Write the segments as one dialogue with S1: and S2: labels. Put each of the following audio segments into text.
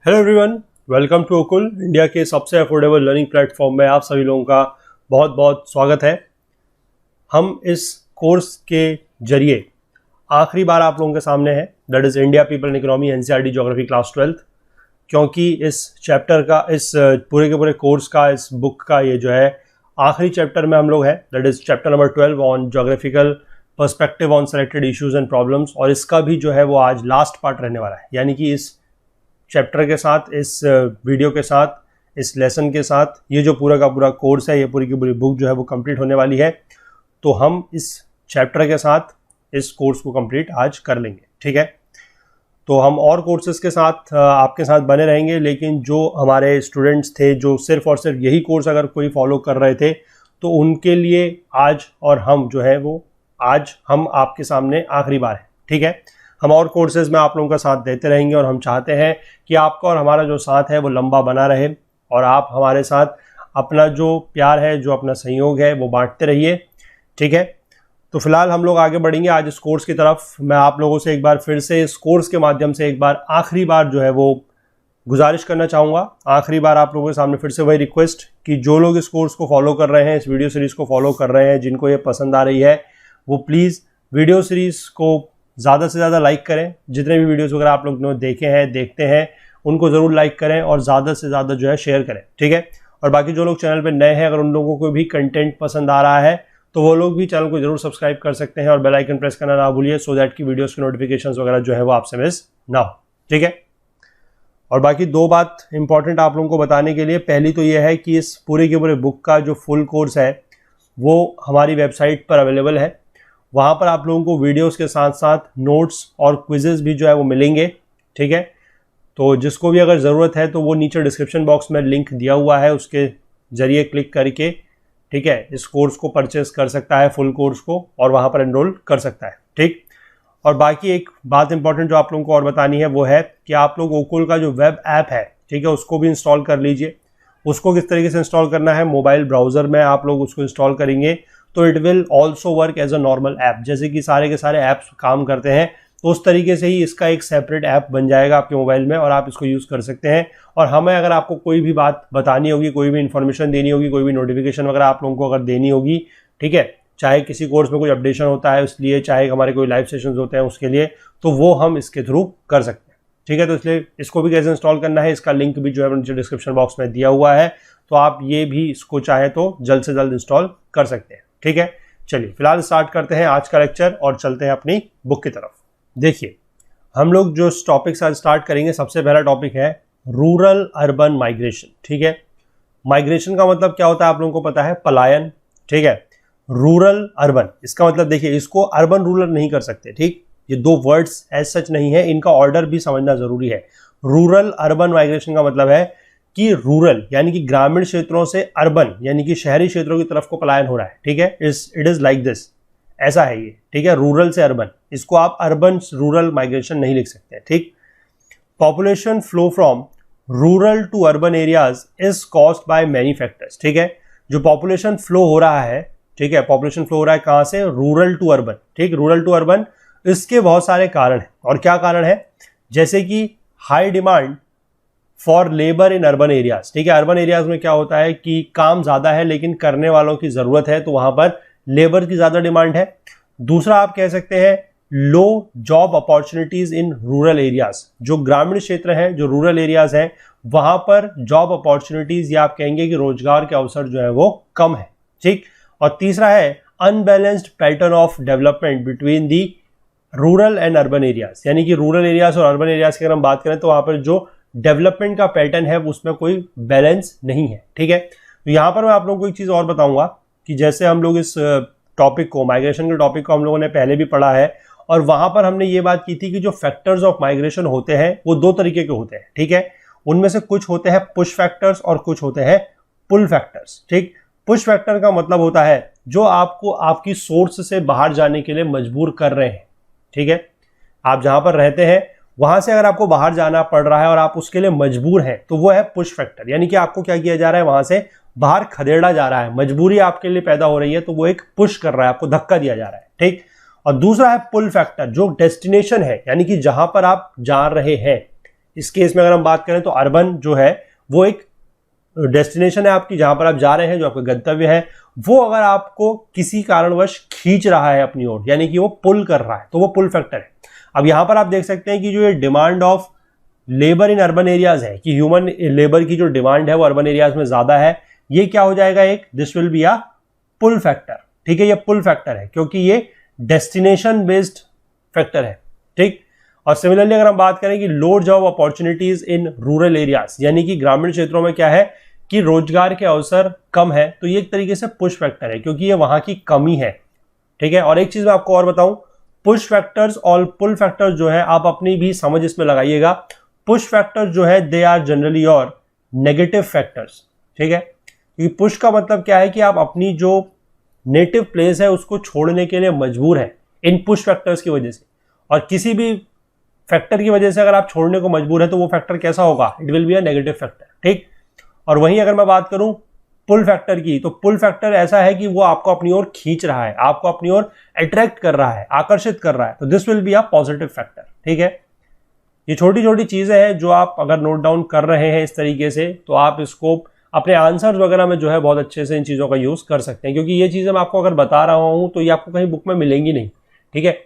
S1: Hello everyone, welcome to Okul, India के सबसे affordable learning platform में आप सभी लोगों का बहुत बहुत स्वागत है। हम इस कोर्स के जरिए आखिरी बार आप लोगों के सामने हैं, that is India people and economy NCERT geography class 12th, क्योंकि इस चैप्टर का, इस पूरे के पूरे कोर्स का, इस बुक का ये जो है आखिरी चैप्टर में हम लोग हैं, that is chapter number 12 on geographical perspective on selected issues and problems. और इसका भी जो है वो आज लास्ट पार्ट रहने वाला है, यानी कि इस चैप्टर के साथ, इस वीडियो के साथ, इस लेसन के साथ ये जो पूरा का पूरा कोर्स है, ये पूरी की पूरी बुक जो है वो कंप्लीट होने वाली है। तो हम इस चैप्टर के साथ इस कोर्स को कंप्लीट आज कर लेंगे, ठीक है। तो हम और कोर्सेज के साथ आपके साथ बने रहेंगे, लेकिन जो हमारे स्टूडेंट्स थे जो सिर्फ और सिर्फ यही कोर्स अगर कोई फॉलो कर रहे थे, तो उनके लिए आज और हम जो है वो आज हम आपके सामने आखिरी बार है, ठीक है। हम और कोर्सेज में आप लोगों का साथ देते रहेंगे और हम चाहते हैं कि आपका और हमारा जो साथ है वो लंबा बना रहे और आप हमारे साथ अपना जो प्यार है, जो अपना सहयोग है वो बांटते रहिए, ठीक है। तो फिलहाल हम लोग आगे बढ़ेंगे आज इस कोर्स की तरफ। मैं आप लोगों से एक बार फिर से इस कोर्स के माध्यम से एक बार आखिरी बार जो है वो गुजारिश करना चाहूँगा। आखिरी बार आप लोगों के सामने फिर से वही रिक्वेस्ट कि जो लोग इस कोर्स को फॉलो कर रहे हैं, इस वीडियो सीरीज़ को फॉलो कर रहे हैं, जिनको ये पसंद आ रही है, वो प्लीज़ वीडियो सीरीज़ को ज़्यादा से ज़्यादा लाइक करें। जितने भी वीडियोस वगैरह आप लोग ने देखे हैं, देखते हैं, उनको ज़रूर लाइक करें और ज़्यादा से ज़्यादा जो है शेयर करें, ठीक है। और बाकी जो लोग चैनल पे नए हैं, अगर उन लोगों को भी कंटेंट पसंद आ रहा है तो वो लोग भी चैनल को जरूर सब्सक्राइब कर सकते हैं और बेल आइकन प्रेस करना ना भूलिए, सो दैट की वीडियोस की नोटिफिकेशंस वगैरह जो है वो आपसे मिस ना हो, ठीक है। और बाकी दो बात इंपॉर्टेंट आप लोगों को बताने के लिए, पहली तो ये है कि इस पूरे के पूरे बुक का जो फुल कोर्स है वो हमारी वेबसाइट पर अवेलेबल है। वहाँ पर आप लोगों को वीडियोस के साथ साथ नोट्स और क्विजेस भी जो है वो मिलेंगे, ठीक है। तो जिसको भी अगर ज़रूरत है तो वो नीचे डिस्क्रिप्शन बॉक्स में लिंक दिया हुआ है, उसके ज़रिए क्लिक करके, ठीक है, इस कोर्स को परचेस कर सकता है, फुल कोर्स को, और वहाँ पर एनरोल कर सकता है, ठीक। और बाकी एक बात इंपॉर्टेंट जो आप लोगों को और बतानी है वो है कि आप लोग ओकुल का जो वेब ऐप है, ठीक है, उसको भी इंस्टॉल कर लीजिए। उसको किस तरीके से इंस्टॉल करना है, मोबाइल ब्राउज़र में आप लोग उसको इंस्टॉल करेंगे तो it will also work as a normal app. जैसे कि सारे के सारे ऐप्स काम करते हैं, तो उस तरीके से ही इसका एक सेपरेट ऐप बन जाएगा आपके मोबाइल में और आप इसको यूज़ कर सकते हैं। और हमें अगर आपको कोई भी बात बतानी होगी, कोई भी इन्फॉर्मेशन देनी होगी, कोई भी नोटिफिकेशन वगैरह आप लोगों को अगर देनी होगी, ठीक है, चाहे किसी कोर्स में कोई अपडेशन होता है इसलिए, चाहे हमारे कोई लाइव सेशंस होते हैं उसके लिए, तो वो हम इसके थ्रू कर सकते हैं, ठीक है। तो इसलिए इसको भी कैसे इंस्टॉल करना है, इसका लिंक भी जो है नीचे डिस्क्रिप्शन बॉक्स में दिया हुआ है, तो आप ये भी इसको चाहे तो जल्द से जल्द इंस्टॉल कर सकते हैं, ठीक है। चलिए फिलहाल स्टार्ट करते हैं आज का लेक्चर और चलते हैं अपनी बुक की तरफ। देखिए, हम लोग जो टॉपिक से आज स्टार्ट करेंगे, सबसे पहला टॉपिक है रूरल अर्बन माइग्रेशन, ठीक है। माइग्रेशन का मतलब क्या होता है आप लोगों को पता है, पलायन, ठीक है। रूरल अर्बन, इसका मतलब देखिए, इसको अर्बन रूरल नहीं कर सकते, ठीक। ये दो वर्ड्स एज सच नहीं है, इनका ऑर्डर भी समझना जरूरी है। रूरल अर्बन माइग्रेशन का मतलब है कि रूरल यानी कि ग्रामीण क्षेत्रों से अर्बन यानी कि शहरी क्षेत्रों की तरफ को पलायन हो रहा है, ठीक है। इट इज लाइक दिस, ऐसा है ये, ठीक है। रूरल से अर्बन, इसको आप अर्बन रूरल माइग्रेशन नहीं लिख सकते, ठीक। Population flow from rural to urban areas is caused by many factors, ठीक है। जो पॉपुलेशन फ्लो हो रहा है, ठीक है, पॉपुलेशन फ्लो हो रहा है कहां से, रूरल टू अर्बन, ठीक, रूरल टू अर्बन, इसके बहुत सारे कारण हैं। और क्या कारण है, जैसे कि high demand for labour in urban areas, ठीक है। अर्बन एरियाज में क्या होता है कि काम ज्यादा है लेकिन करने वालों की जरूरत है, तो वहां पर लेबर की ज्यादा डिमांड है। दूसरा आप कह सकते हैं low job opportunities in rural areas, जो ग्रामीण क्षेत्र हैं, जो रूरल एरियाज हैं, वहां पर जॉब अपॉर्चुनिटीज या आप कहेंगे कि रोजगार के अवसर जो है वो कम है, ठीक। और तीसरा है unbalanced pattern of development between the rural and urban areas, यानी कि रूरल एरियाज और अर्बन एरियाज की अगर हम बात करें तो वहां पर जो डेवलपमेंट का पैटर्न है उसमें कोई बैलेंस नहीं है, ठीक है। तो यहां पर मैं आप लोगों को एक चीज और बताऊंगा कि जैसे हम लोग इस टॉपिक को, माइग्रेशन के टॉपिक को हम लोगों ने पहले भी पढ़ा है, और वहां पर हमने ये बात की थी कि जो फैक्टर्स ऑफ माइग्रेशन होते हैं वो दो तरीके के होते हैं, ठीक है। उनमें से कुछ होते हैं पुश फैक्टर्स और कुछ होते हैं पुल फैक्टर्स, ठीक। पुश फैक्टर का मतलब होता है जो आपको आपकी सोर्स से बाहर जाने के लिए मजबूर कर रहे हैं, ठीक है। आप जहां पर रहते हैं वहां से अगर आपको बाहर जाना पड़ रहा है और आप उसके लिए मजबूर हैं, तो वो है पुश फैक्टर, यानी कि आपको क्या किया जा रहा है, वहां से बाहर खदेड़ा जा रहा है, मजबूरी आपके लिए पैदा हो रही है, तो वो एक पुश कर रहा है, आपको धक्का दिया जा रहा है, ठीक। और दूसरा है पुल फैक्टर, जो डेस्टिनेशन है, यानी कि जहां पर आप जा रहे हैं, इस केस में अगर हम बात करें तो अर्बन जो है वो एक डेस्टिनेशन है आपकी, जहां पर आप जा रहे हैं, जो आपका गंतव्य है, वो अगर आपको किसी कारणवश खींच रहा है अपनी ओर, यानी कि वो पुल कर रहा है, तो वो पुल फैक्टर है। अब यहां पर आप देख सकते हैं कि जो ये demand of labour in urban areas है, कि ह्यूमन लेबर की जो डिमांड है वो अर्बन एरियाज में ज्यादा है, ये क्या हो जाएगा, एक this will be a pull factor. ठीक है, ये पुल फैक्टर है क्योंकि ये डेस्टिनेशन बेस्ड फैक्टर है। ठीक, और सिमिलरली अगर हम बात करें कि load job opportunities in rural areas, यानी कि ग्रामीण क्षेत्रों में क्या है कि रोजगार के अवसर कम है, तो ये एक तरीके से पुश फैक्टर है क्योंकि ये वहां की कमी है। ठीक है, और एक चीज मैं आपको और बताऊं, पुश फैक्टर्स और पुल फैक्टर्स जो है आप अपनी भी समझ इसमें लगाइएगा। पुश फैक्टर्स जो है दे आर जनरली और नेगेटिव फैक्टर्स। ठीक है, क्योंकि पुश का मतलब क्या है कि आप अपनी जो नेटिव प्लेस है उसको छोड़ने के लिए मजबूर है इन पुश फैक्टर्स की वजह से, और किसी भी फैक्टर की वजह से अगर आप छोड़ने को मजबूर है तो वो फैक्टर कैसा होगा, it will be a negative factor. ठीक, और वहीं अगर मैं बात करूं पुल फैक्टर की, तो पुल फैक्टर ऐसा है कि वो आपको अपनी ओर खींच रहा है, आपको अपनी ओर अट्रैक्ट कर रहा है, आकर्षित कर रहा है, तो this will be a positive factor. ठीक है, ये छोटी छोटी चीजें हैं जो आप अगर नोट डाउन कर रहे हैं इस तरीके से, तो आप इसको अपने आंसर्स वगैरह में जो है बहुत अच्छे से इन चीजों का यूज कर सकते हैं, क्योंकि ये चीजें मैं आपको अगर बता रहा हूं तो ये आपको कहीं बुक में मिलेंगी नहीं। ठीक है,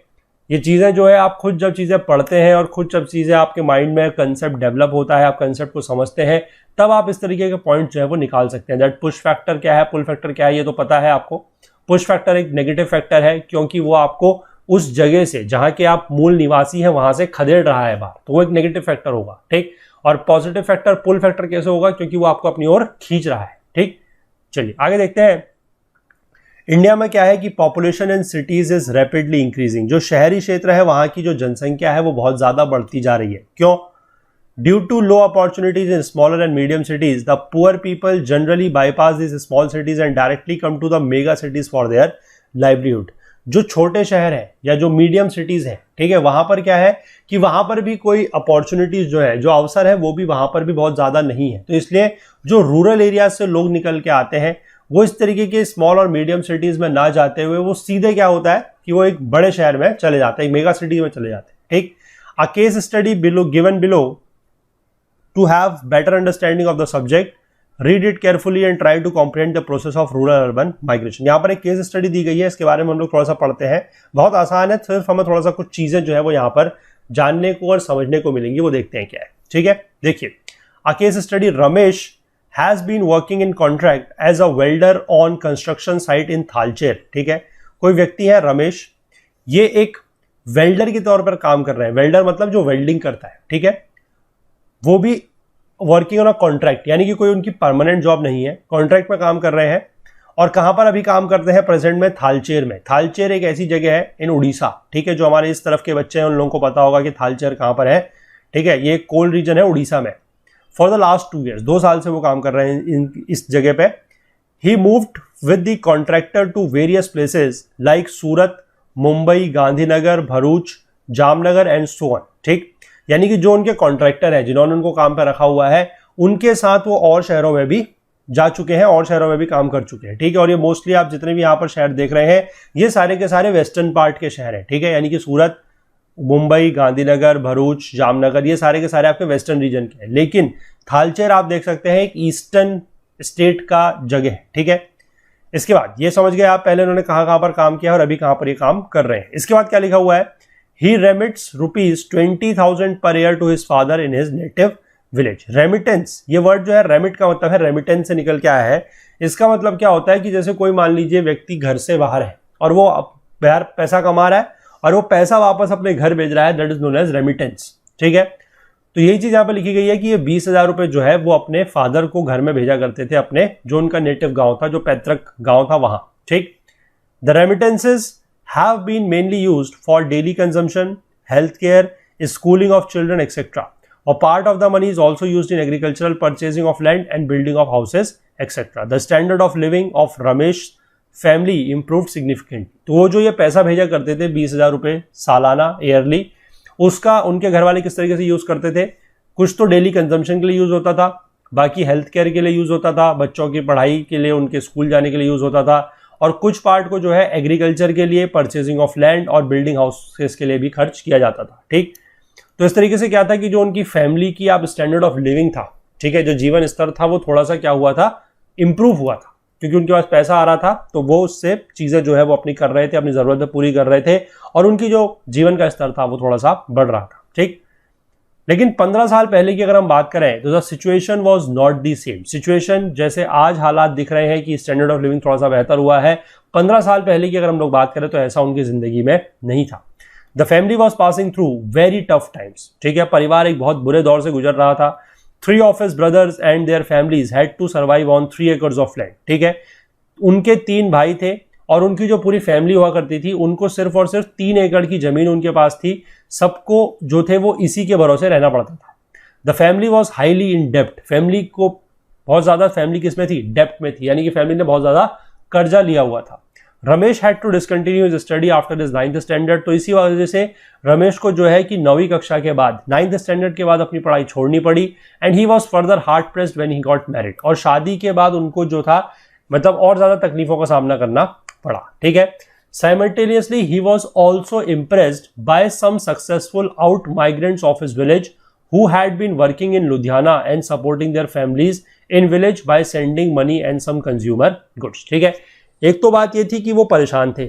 S1: ये चीजें जो है आप खुद जब चीजें पढ़ते हैं और खुद जब चीजें आपके माइंड में कंसेप्ट डेवलप होता है, आप कंसेप्ट को समझते हैं, तब आप इस तरीके के पॉइंट जो है वो निकाल सकते हैं। दैट पुश फैक्टर क्या है, पुल फैक्टर क्या है, ये तो पता है आपको। पुश फैक्टर एक नेगेटिव फैक्टर है क्योंकि वो आपको उस जगह से जहां के आप मूल निवासी हैं वहां से खदेड़ रहा है बाहर, तो वो एक नेगेटिव फैक्टर होगा। ठीक, और पॉजिटिव फैक्टर पुल फैक्टर कैसे होगा, क्योंकि वो आपको अपनी ओर खींच रहा है। ठीक, चलिए आगे देखते हैं। इंडिया में क्या है कि population in cities is rapidly increasing. जो शहरी क्षेत्र है वहां की जो जनसंख्या है वो बहुत ज्यादा बढ़ती जा रही है। क्यों? Due to low opportunities in smaller and medium cities, the poor people generally bypass this small cities and directly come to the mega cities for their livelihood. जो छोटे शहर है या जो मीडियम सिटीज है, ठीक है, वहां पर क्या है कि वहां पर भी कोई अपॉर्चुनिटीज जो है, जो अवसर है वो भी वहां पर भी बहुत ज्यादा नहीं है, तो इसलिए जो रूरल एरिया से लोग निकल के आते हैं वो इस तरीके के स्मॉल और मीडियम सिटीज में ना जाते हुए वो सीधे क्या होता है कि वो एक बड़े शहर में चले जाते हैं, एक मेगा सिटी में चले जाते हैं। ठीक, a case study below given below to have better understanding of the subject, read it carefully and try to comprehend the process of rural urban migration. यहाँ पर एक केस स्टडी दी गई है, इसके बारे में हम लोग थोड़ा सा पढ़ते हैं। बहुत आसान है, सिर्फ हमें थोड़ा सा कुछ चीजें जो है वो यहाँ पर जानने को और समझने को मिलेंगी, वो देखते हैं क्या है। ठीक है, देखिए, अ case study, Ramesh has been working in contract as a welder on construction site in थालचेर। ठीक है, कोई व्यक्ति है रमेश, ये एक वेल्डर के तौर पर काम कर रहे हैं। वेल्डर मतलब जो वेल्डिंग करता है। ठीक है, वो भी वर्किंग ऑन अ कॉन्ट्रैक्ट, यानी कि कोई उनकी परमानेंट जॉब नहीं है, कॉन्ट्रैक्ट में काम कर रहे हैं। और कहां पर अभी काम करते हैं प्रेजेंट में? थालचेर में। थालचेर एक ऐसी जगह है इन उड़ीसा। ठीक है, जो हमारे इस तरफ के बच्चे हैं उन लोगों को पता होगा कि थालचेर कहां पर है। ठीक है, ये कोल रीजन है उड़ीसा में। फॉर द लास्ट 2 years, 2 साल से वो काम कर रहे हैं इस जगह पे। He moved with the contractor to various places like Surat, Mumbai, Gandhinagar, Bharuch, Jamnagar and so on. ठीक, यानी कि जो उनके कॉन्ट्रैक्टर हैं जिन्होंने उनको काम पे रखा हुआ है, उनके साथ वो और शहरों में भी जा चुके हैं, और शहरों में भी काम कर चुके हैं। ठीक है, और ये मोस्टली आप जितने भी यहाँ पर शहर देख रहे हैं ये सारे के सारे वेस्टर्न पार्ट के शहर हैं। ठीक है, यानी कि सूरत, मुंबई, गांधीनगर, भरूच, जामनगर, ये सारे के सारे आपके वेस्टर्न रीजन के हैं। लेकिन थालचेर आप देख सकते हैं एक ईस्टर्न स्टेट का जगह है। ठीक है, इसके बाद ये समझ गए आप पहले उन्होंने कहां पर काम किया और अभी कहां पर ये काम कर रहे हैं। इसके बाद क्या लिखा हुआ है? ही remits ₹20,000 per year to his father in his native village. Remittance, ये वर्ड जो है रेमिट का मतलब है रेमिटेंस से निकल के आया है। इसका मतलब क्या होता है कि जैसे कोई मान लीजिए व्यक्ति घर से बाहर है और वो बाहर पैसा कमा रहा है और वो पैसा वापस अपने घर भेज रहा है, that is known as remittance. ठीक है, तो यही चीज यहां पर लिखी गई है कि ये 20,000 रुपए जो है वो अपने फादर को घर में भेजा करते थे, अपने जो उनका नेटिव गांव था, जो पैतृक गांव था वहां। ठीक, the remittances have been mainly used for daily consumption, health care, schooling of children etcetera, और part of the money is also used in agricultural purchasing of land and building of houses etcetera. The standard of living of Ramesh family improved significantly. तो वो जो ये पैसा भेजा करते थे 20,000 रुपए सालाना, ईयरली, उसका उनके घर वाले किस तरीके से यूज करते थे? कुछ तो डेली कंजम्पशन के लिए यूज होता था, बाकी हेल्थ केयर के लिए यूज होता था, बच्चों की पढ़ाई के लिए, उनके स्कूल जाने के लिए यूज होता था, और कुछ पार्ट को जो है एग्रीकल्चर के लिए, परचेजिंग ऑफ लैंड और बिल्डिंग हाउसेस के लिए भी खर्च किया जाता था। ठीक, तो इस तरीके से क्या था कि जो उनकी फैमिली की आप स्टैंडर्ड ऑफ लिविंग था, ठीक है, जो जीवन स्तर था वो थोड़ा सा क्या हुआ था, इंप्रूव हुआ था, क्योंकि उनके पास पैसा आ रहा था तो वो उससे चीजें जो है वो अपनी कर रहे थे, अपनी जरूरतें पूरी कर रहे थे और उनकी जो जीवन का स्तर था वो थोड़ा सा बढ़ रहा था। ठीक, लेकिन 15 साल पहले की अगर हम बात करें तो the situation was not the same. Situation जैसे आज हालात दिख रहे हैं कि स्टैंडर्ड ऑफ लिविंग थोड़ा सा बेहतर हुआ है, 15 साल पहले की अगर हम लोग बात करें तो ऐसा उनकी जिंदगी में नहीं था। The family was passing through very tough times, ठीक है, परिवार एक बहुत बुरे दौर से गुजर रहा था। 3 of his brothers and their families had to survive on 3 acres of land, ठीक है, उनके 3 भाई थे और उनकी जो पूरी फैमिली हुआ करती थी उनको सिर्फ और सिर्फ 3 एकड़ की जमीन उनके पास थी, सबको जो थे वो इसी के भरोसे रहना पड़ता था। The family was highly in डेप्ट, फैमिली को बहुत ज्यादा, फैमिली किसमें थी, डेप्ट में थी, यानी कि फैमिली ने बहुत ज्यादा कर्जा लिया हुआ था। Ramesh had to discontinue his study after his 9th standard, तो इसी वजह से रमेश को जो है कि 9वीं कक्षा के बाद 9th स्टैंडर्ड के बाद अपनी पढ़ाई छोड़नी पड़ी। And he was further hard pressed when he got married, और शादी के बाद उनको जो था मतलब और ज्यादा तकलीफों का सामना करना पड़ा। ठीक है, simultaneously he was also impressed by some successful out migrants of his village who had been working in Ludhiana and supporting their families in village by sending money and some consumer goods। ठीक है, एक तो बात ये थी कि वो परेशान थे,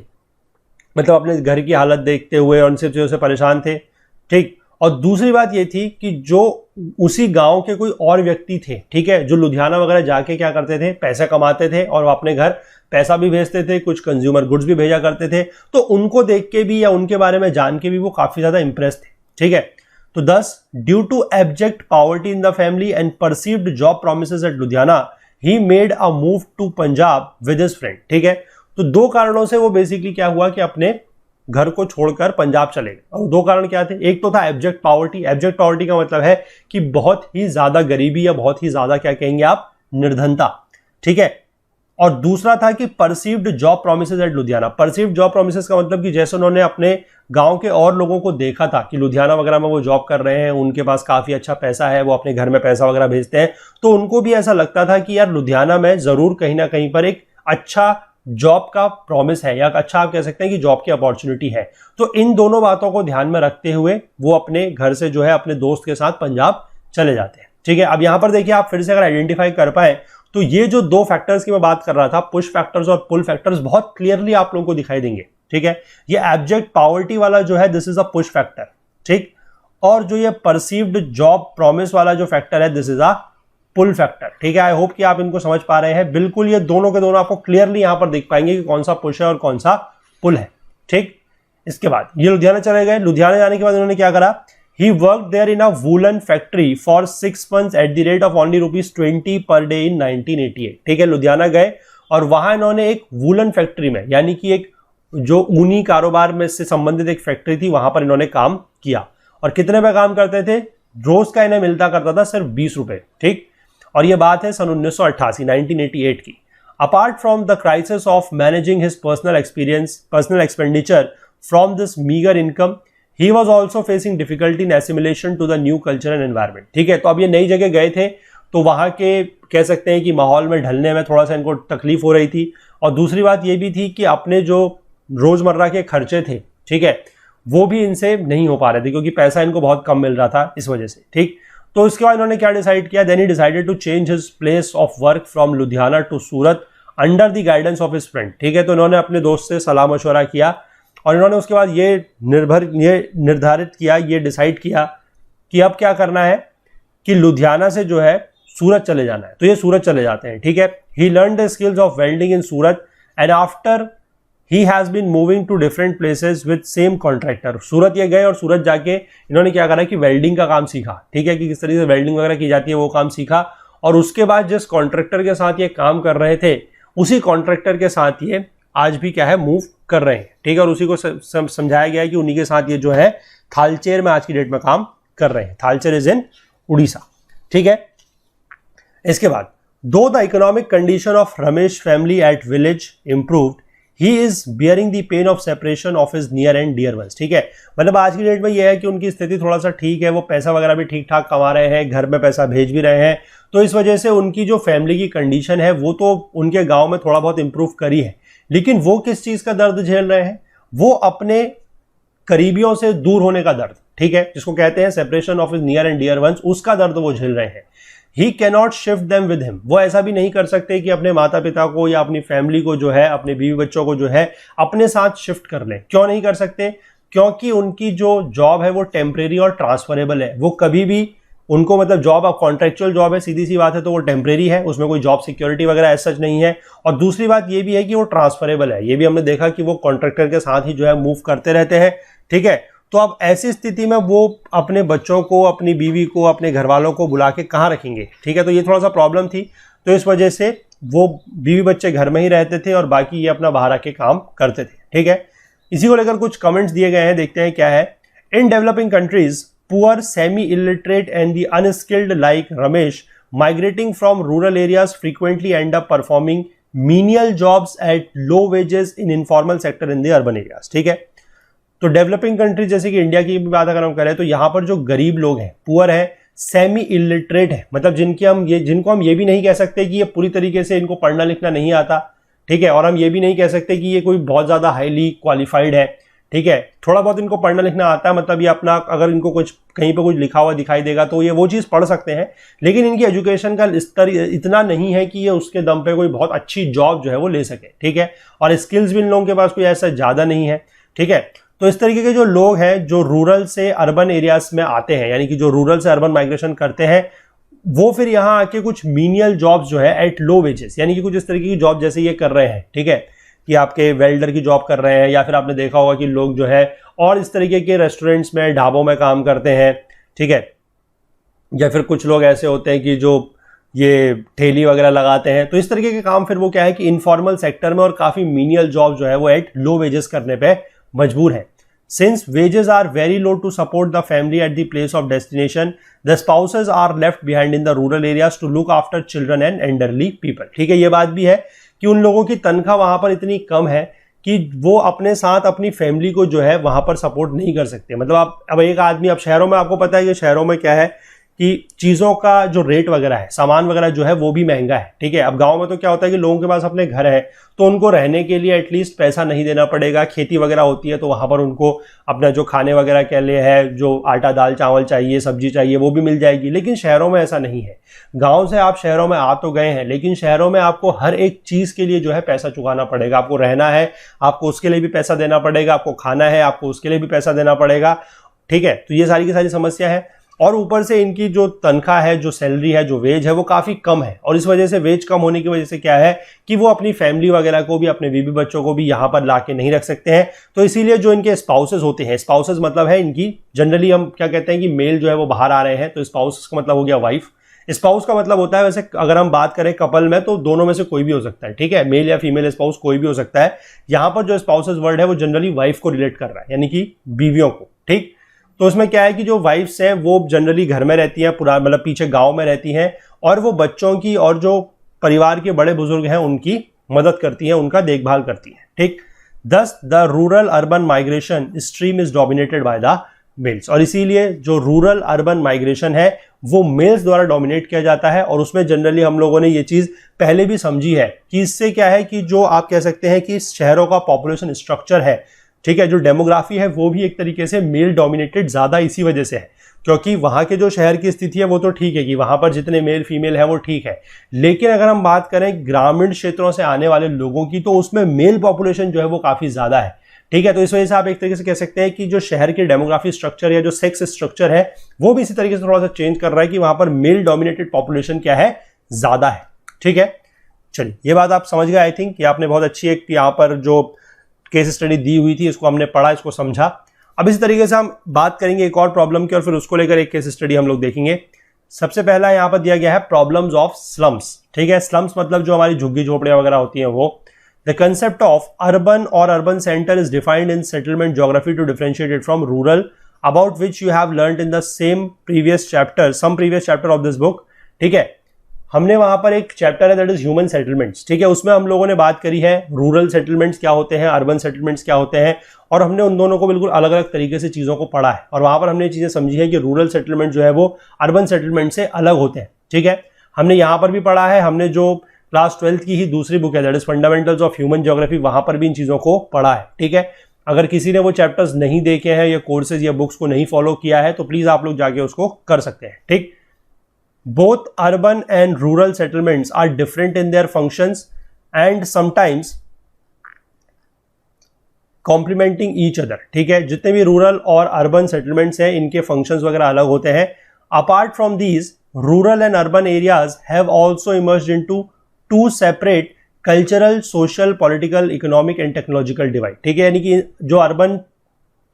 S1: मतलब अपने घर की हालत देखते हुए और उन सब चीजों से परेशान थे। ठीक, और दूसरी बात ये थी कि जो उसी गांव के कोई और व्यक्ति थे, ठीक है, जो लुधियाना वगैरह जाके क्या करते थे, पैसे कमाते थे और वो अपने घर पैसा भी भेजते थे, कुछ कंज्यूमर गुड्स भी भेजा करते थे, तो उनको देख के भी या उनके बारे में जान के भी वो काफी ज्यादा इंप्रेस थे। ठीक है, तो thus due to abject poverty in the family and perceived job promises at Ludhiana, he made a move to Punjab with his friend। ठीक है, तो 2 कारणों से वो बेसिकली क्या हुआ कि अपने घर को छोड़कर पंजाब चले गए। और 2 कारण क्या थे, एक तो था एब्जेक्ट पॉवर्टी। एब्जेक्ट पॉवर्टी का मतलब है कि बहुत ही ज्यादा गरीबी या बहुत ही ज्यादा क्या कहेंगे आप, निर्धनता। ठीक है, और दूसरा था कि perceived job promises at Ludhiana. Perceived job promises का मतलब कि जैसे उन्होंने अपने गांव के और लोगों को देखा था कि लुधियाना वगैरह में वो जॉब कर रहे हैं, उनके पास काफी अच्छा पैसा है, वो अपने घर में पैसा वगैरह भेजते हैं, तो उनको भी ऐसा लगता था कि यार लुधियाना में जरूर कहीं ना कहीं पर एक अच्छा जॉब का प्रॉमिस है, या अच्छा आप कह सकते हैं कि जॉब की अपॉर्चुनिटी है। तो इन दोनों बातों को ध्यान में रखते हुए वो अपने घर से जो है अपने दोस्त के साथ पंजाब चले जाते हैं। ठीक है, अब यहां पर देखिए आप फिर से अगर आइडेंटिफाई कर पाए तो ये जो 2 फैक्टर्स की मैं बात कर रहा था, पुश फैक्टर्स और पुल फैक्टर्स, बहुत क्लियरली आप लोगों को दिखाई देंगे। ठीक है, ये एब्जेक्ट पॉवर्टी वाला जो है this is a push factor. ठीक, और जो ये परसीव्ड जॉब प्रॉमिस वाला जो फैक्टर है this is a pull factor. ठीक है, आई होप कि आप इनको समझ पा रहे हैं। बिल्कुल ये दोनों के दोनों आपको क्लियरली यहां पर दिख पाएंगे कि कौन सा पुश है और कौन सा पुल है। ठीक, इसके बाद ये लुधियाना चले गए। लुधियाना जाने के बाद उन्होंने क्या करा, he worked there in a woolen factory for 6 months at the rate of only ₹20 per day in 1988। ठीक है, लुधियाना गए और वहां इन्होंने एक वूलन फैक्ट्री में, यानी कि एक जो ऊनी कारोबार में से संबंधित एक फैक्ट्री थी, वहां पर इन्होंने काम किया। और कितने पे काम करते थे, रोज का इन्हें मिलता करता था सिर्फ ₹20। ठीक, और ये बात है सन 1988 1988 की। Apart from the crisis of managing his personal expenditure from this meagre income, he was also facing difficulty in assimilation to the new culture and environment। ठीक है, तो अब ये नई जगह गए थे तो वहां के कह सकते हैं कि माहौल में ढलने में थोड़ा सा इनको तकलीफ हो रही थी। और दूसरी बात ये भी थी कि अपने जो रोजमर्रा के खर्चे थे, ठीक है, वो भी इनसे नहीं हो पा रहे थे क्योंकि पैसा इनको बहुत कम मिल रहा था इस वजह से। ठीक, तो इसके बाद इन्होंने क्या डिसाइड किया, then he decided to change his place of work from Ludhiana to Surat under the guidance of his friend. ठीक है, तो इन्होंने अपने दोस्त से सलाह मशवरा किया और इन्होंने उसके बाद ये निर्धारित किया, ये डिसाइड किया कि अब क्या करना है कि लुधियाना से जो है सूरत चले जाना है। तो ये सूरत चले जाते हैं। ठीक है, he learn the skills of welding in Surat and after he has been moving to different places with same contractor. Surat ये गए और सूरत जाके इन्होंने क्या करा कि वेल्डिंग का काम सीखा। ठीक है, कि किस तरीके से वेल्डिंग वगैरह की जाती है वो काम सीखा। और उसके बाद जिस कॉन्ट्रैक्टर के साथ ये काम कर रहे थे उसी कॉन्ट्रैक्टर के साथ ये आज भी क्या है मूव कर रहे हैं। ठीक है, और उसी को समझाया गया है कि उन्हीं के साथ ये जो है थालचेर में आज की डेट में काम कर रहे हैं। Talcher is in Orissa. ठीक है, इसके बाद though the economic condition of Ramesh family at village improved, he is bearing the pain of separation of his near and dear ones. ठीक है, मतलब आज की डेट में यह है कि उनकी स्थिति थोड़ा सा ठीक है, वो पैसा वगैरह भी ठीक ठाक कमा रहे हैं, घर में पैसा भेज भी रहे हैं, तो इस वजह से उनकी जो फैमिली की कंडीशन है वो तो उनके गांव में थोड़ा बहुत इंप्रूव करी है। लेकिन वो किस चीज का दर्द झेल रहे हैं, वो अपने करीबियों से दूर होने का दर्द। ठीक है, जिसको कहते हैं separation of his near and dear ones, उसका दर्द वो झेल रहे हैं। He cannot shift them with him, वो ऐसा भी नहीं कर सकते कि अपने माता पिता को या अपनी फैमिली को जो है, अपने बीवी बच्चों को जो है अपने साथ शिफ्ट कर लें। क्यों नहीं कर सकते? क्योंकि उनकी जो जॉब है वो टेम्परेरी और ट्रांसफरेबल है। वो कभी भी उनको मतलब जॉब अब कॉन्ट्रेक्चुअल जॉब है, सीधी सी बात है, तो वो टेम्परेरी है, उसमें कोई जॉब सिक्योरिटी वगैरह ऐसा सच नहीं है। और दूसरी बात ये भी है कि वो ट्रांसफरेबल है, ये भी हमने देखा कि वो कॉन्ट्रैक्टर के साथ ही जो है मूव करते रहते हैं, ठीक है। तो अब ऐसी स्थिति में वो अपने बच्चों को, अपनी बीवी को, अपने घर वालों को बुला के कहाँ रखेंगे, ठीक है। तो ये थोड़ा सा प्रॉब्लम थी, तो इस वजह से वो बीवी बच्चे घर में ही रहते थे और बाकी ये अपना बाहर आके काम करते थे, ठीक है। इसी को लेकर कुछ कमेंट्स दिए गए हैं, देखते हैं क्या है। In developing countries poor, semi-illiterate and the unskilled like Ramesh migrating from rural areas frequently end up performing menial jobs at low wages in informal sector in the urban areas, ठीक है। तो डेवलपिंग कंट्री जैसे कि India की भी बात अगर हम करें तो यहाँ पर जो गरीब लोग हैं, पुअर है, सेमी इलिटरेट है, मतलब जिनको हम ये भी नहीं कह सकते कि ये पूरी तरीके से इनको पढ़ना लिखना नहीं आता, ठीक है। और हम ये भी नहीं कह सकते कि ये कोई बहुत ज्यादा हाईली क्वालिफाइड है, ठीक है। थोड़ा बहुत इनको पढ़ना लिखना आता है, मतलब ये अपना अगर इनको कुछ कहीं पे कुछ लिखा हुआ दिखाई देगा तो ये वो चीज़ पढ़ सकते हैं, लेकिन इनकी एजुकेशन का स्तर इतना नहीं है कि ये उसके दम पे कोई बहुत अच्छी जॉब जो है वो ले सके, ठीक है। और स्किल्स भी इन लोगों के पास कोई ऐसा ज़्यादा नहीं है, ठीक है। तो इस तरीके के जो लोग हैं जो रूरल से अर्बन एरियाज में आते हैं, यानी कि जो रूरल से अर्बन माइग्रेशन करते हैं, वो फिर यहाँ आके कुछ मीनियल जॉब्स जो है एट लो वेजेस, यानी कि कुछ इस तरीके की जॉब जैसे ये कर रहे हैं, ठीक है, कि आपके वेल्डर की जॉब कर रहे हैं, या फिर आपने देखा होगा कि लोग जो है और इस तरीके के रेस्टोरेंट्स में, ढाबों में काम करते हैं, ठीक है। या फिर कुछ लोग ऐसे होते हैं कि जो ये ठेली वगैरह लगाते हैं। तो इस तरीके के काम फिर वो क्या है कि इनफॉर्मल सेक्टर में और काफ़ी मीनियल जॉब जो है वो एट लो वेजेस करने पे मजबूर है। Since wages are very low to support the family at the place of destination, the spouses are left behind in the rural areas to look after children and elderly people, ठीक है। ये बात भी है कि उन लोगों की तनख्वाह वहां पर इतनी कम है कि वो अपने साथ अपनी फैमिली को जो है वहां पर सपोर्ट नहीं कर सकते। मतलब अब एक आदमी, अब शहरों में आपको पता है कि शहरों में क्या है कि चीज़ों का जो रेट वगैरह है, सामान वगैरह जो है वो भी महंगा है, ठीक है। अब गांव में तो क्या होता है कि लोगों के पास अपने घर है तो उनको रहने के लिए एटलीस्ट पैसा नहीं देना पड़ेगा, खेती वगैरह होती है तो वहां पर उनको अपना जो खाने वगैरह के लिए है, जो आटा दाल चावल चाहिए, सब्जी चाहिए, वो भी मिल जाएगी। लेकिन शहरों में ऐसा नहीं है। गाँव से आप शहरों में आ तो गए हैं, लेकिन शहरों में आपको हर एक चीज़ के लिए जो है पैसा चुकाना पड़ेगा। आपको रहना है, आपको उसके लिए भी पैसा देना पड़ेगा, आपको खाना है, आपको उसके लिए भी पैसा देना पड़ेगा, ठीक है। तो ये सारी की सारी समस्या है। और ऊपर से इनकी जो तनख्वाह है, जो सैलरी है, जो वेज है, वो काफ़ी कम है। और इस वजह से, वेज कम होने की वजह से क्या है कि वो अपनी फैमिली वगैरह को भी, अपने बीवी बच्चों को भी यहाँ पर ला के नहीं रख सकते हैं। तो इसीलिए जो इनके स्पाउसेस होते हैं, स्पाउसेस मतलब है इनकी, जनरली हम क्या कहते हैं कि मेल जो है वो बाहर आ रहे हैं, तो स्पाउस का मतलब हो गया वाइफ। स्पाउस का मतलब होता है, वैसे अगर हम बात करें कपल में, तो दोनों में से कोई भी हो सकता है, ठीक है, मेल या फीमेल स्पाउस कोई भी हो सकता है। यहाँ पर जो स्पाउसेस वर्ड है वो जनरली वाइफ को रिलेट कर रहा है, यानी कि बीवियों को, ठीक। तो उसमें क्या है कि जो वाइफ्स हैं वो जनरली घर में रहती हैं, पूरा मतलब पीछे गांव में रहती हैं, और वो बच्चों की और जो परिवार के बड़े बुजुर्ग हैं उनकी मदद करती हैं, उनका देखभाल करती हैं, ठीक। दस the rural urban migration stream is dominated by the mails, और इसीलिए जो रूरल अर्बन माइग्रेशन है वो मेल्स द्वारा डोमिनेट किया जाता है। और उसमें जनरली हम लोगों ने ये चीज़ पहले भी समझी है कि इससे क्या है कि जो आप कह सकते हैं कि शहरों का पॉपुलेशन स्ट्रक्चर है, ठीक है, जो डेमोग्राफी है वो भी एक तरीके से मेल डोमिनेटेड ज़्यादा इसी वजह से है, क्योंकि वहाँ के जो शहर की स्थिति है वो तो ठीक है कि वहाँ पर जितने मेल फीमेल है वो ठीक है, लेकिन अगर हम बात करें ग्रामीण क्षेत्रों से आने वाले लोगों की, तो उसमें मेल पॉपुलेशन जो है वो काफ़ी ज़्यादा है, ठीक है। तो इस वजह से आप एक तरीके से कह सकते हैं कि जो शहर के डेमोग्राफी स्ट्रक्चर या जो सेक्स स्ट्रक्चर है वो भी इसी तरीके से थोड़ा सा चेंज कर रहा है कि वहाँ पर मेल डोमिनेटेड पॉपुलेशन क्या है, ज़्यादा है, ठीक है। चलिए, ये बात आप समझ गए आई थिंक, कि आपने बहुत अच्छी एक यहाँ पर जो केस स्टडी दी हुई थी इसको हमने पढ़ा, इसको समझा। अब इसी तरीके से हम बात करेंगे एक और प्रॉब्लम की, और फिर उसको लेकर एक केस स्टडी हम लोग देखेंगे। सबसे पहला यहाँ पर दिया गया है प्रॉब्लम्स ऑफ स्लम्स, ठीक है। स्लम्स मतलब जो हमारी झुग्गी झोपड़ियाँ वगैरह होती हैं वो। द कंसेप्ट ऑफ अर्बन और urban centre is defined in settlement geography to differentiate it from rural, about which you have learned in the some previous chapter of this book, ठीक है। हमने वहां पर एक चैप्टर है दैट इज ह्यूमन सेटलमेंट्स, ठीक है, उसमें हम लोगों ने बात करी है रूरल सेटलमेंट्स क्या होते हैं, अर्बन सेटलमेंट्स क्या होते हैं, और हमने उन दोनों को बिल्कुल अलग अलग तरीके से चीज़ों को पढ़ा है। और वहां पर हमने चीज़ें समझी है कि रूरल सेटलमेंट जो है वो अर्बन सेटलमेंट से अलग होते हैं, ठीक है। हमने यहाँ पर भी पढ़ा है, हमने जो क्लास 12th की ही दूसरी बुक है that is fundamentals of human geography, वहां पर भी इन चीज़ों को पढ़ा है, ठीक है। अगर किसी ने वो चैप्टर्स नहीं देखे हैं या कोर्सेज या बुक्स को नहीं फॉलो किया है तो प्लीज आप लोग जाके उसको कर सकते हैं, ठीक। Both urban and rural settlements are different in their functions and sometimes complementing each other, ठीक है। जितने भी रूरल और अर्बन सेटलमेंट्स हैं इनके फंक्शंस वगैरह अलग होते हैं। Apart from these, rural and urban areas have also emerged into two separate cultural, social, political, economic and technological divide, ठीक है। यानी कि जो अर्बन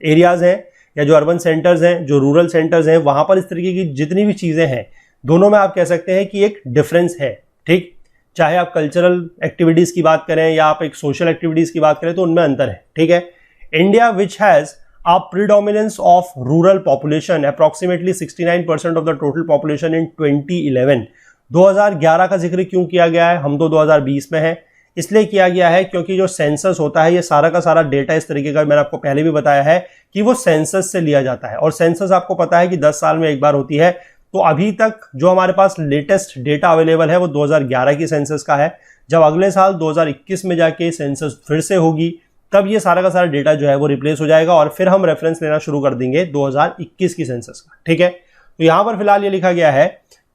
S1: एरियाज हैं या जो अर्बन सेंटर्स हैं, जो रूरल सेंटर्स हैं, वहां पर इस तरीके की जितनी भी चीजें हैं दोनों में आप कह सकते हैं कि एक डिफरेंस है, ठीक। चाहे आप कल्चरल एक्टिविटीज की बात करें या आप एक सोशल एक्टिविटीज की बात करें तो उनमें अंतर है, ठीक है। India which has a predominance of rural population, approximately 69% of the total population in 2011। 2011 का जिक्र क्यों किया गया है, हम तो 2020 में है, इसलिए किया गया है क्योंकि जो सेंसस होता है ये सारा का सारा डेटा इस तरीके का मैंने आपको पहले भी बताया है कि वो सेंसस से लिया जाता है और सेंसस आपको पता है कि 10 साल में एक बार होती है। तो अभी तक जो हमारे पास लेटेस्ट डेटा अवेलेबल है वो 2011 की सेंसस का है। जब अगले साल 2021 में जाके सेंसस फिर से होगी तब ये सारा का सारा डेटा जो है वो रिप्लेस हो जाएगा और फिर हम रेफरेंस लेना शुरू कर देंगे 2021 की सेंसस का, ठीक है। तो यहां पर फिलहाल ये लिखा गया है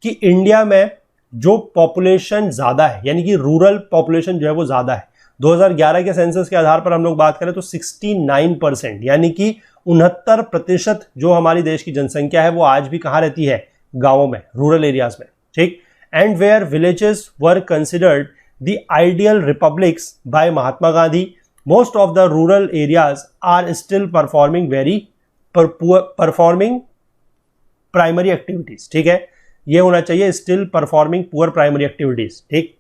S1: कि इंडिया में जो पॉपुलेशन ज्यादा है यानी कि रूरल पॉपुलेशन जो है वो ज्यादा है। 2011 के सेंसस के आधार पर हम लोग बात करें तो 69% यानी कि 69% जो हमारी देश की जनसंख्या है वो आज भी कहां रहती है, गांवों में, रूरल एरियाज में, ठीक। And where villages were considered the ideal republics by Mahatma Gandhi, most of the rural areas are still performing primary activities, ठीक है। ये होना चाहिए still performing poor primary activities, ठीक।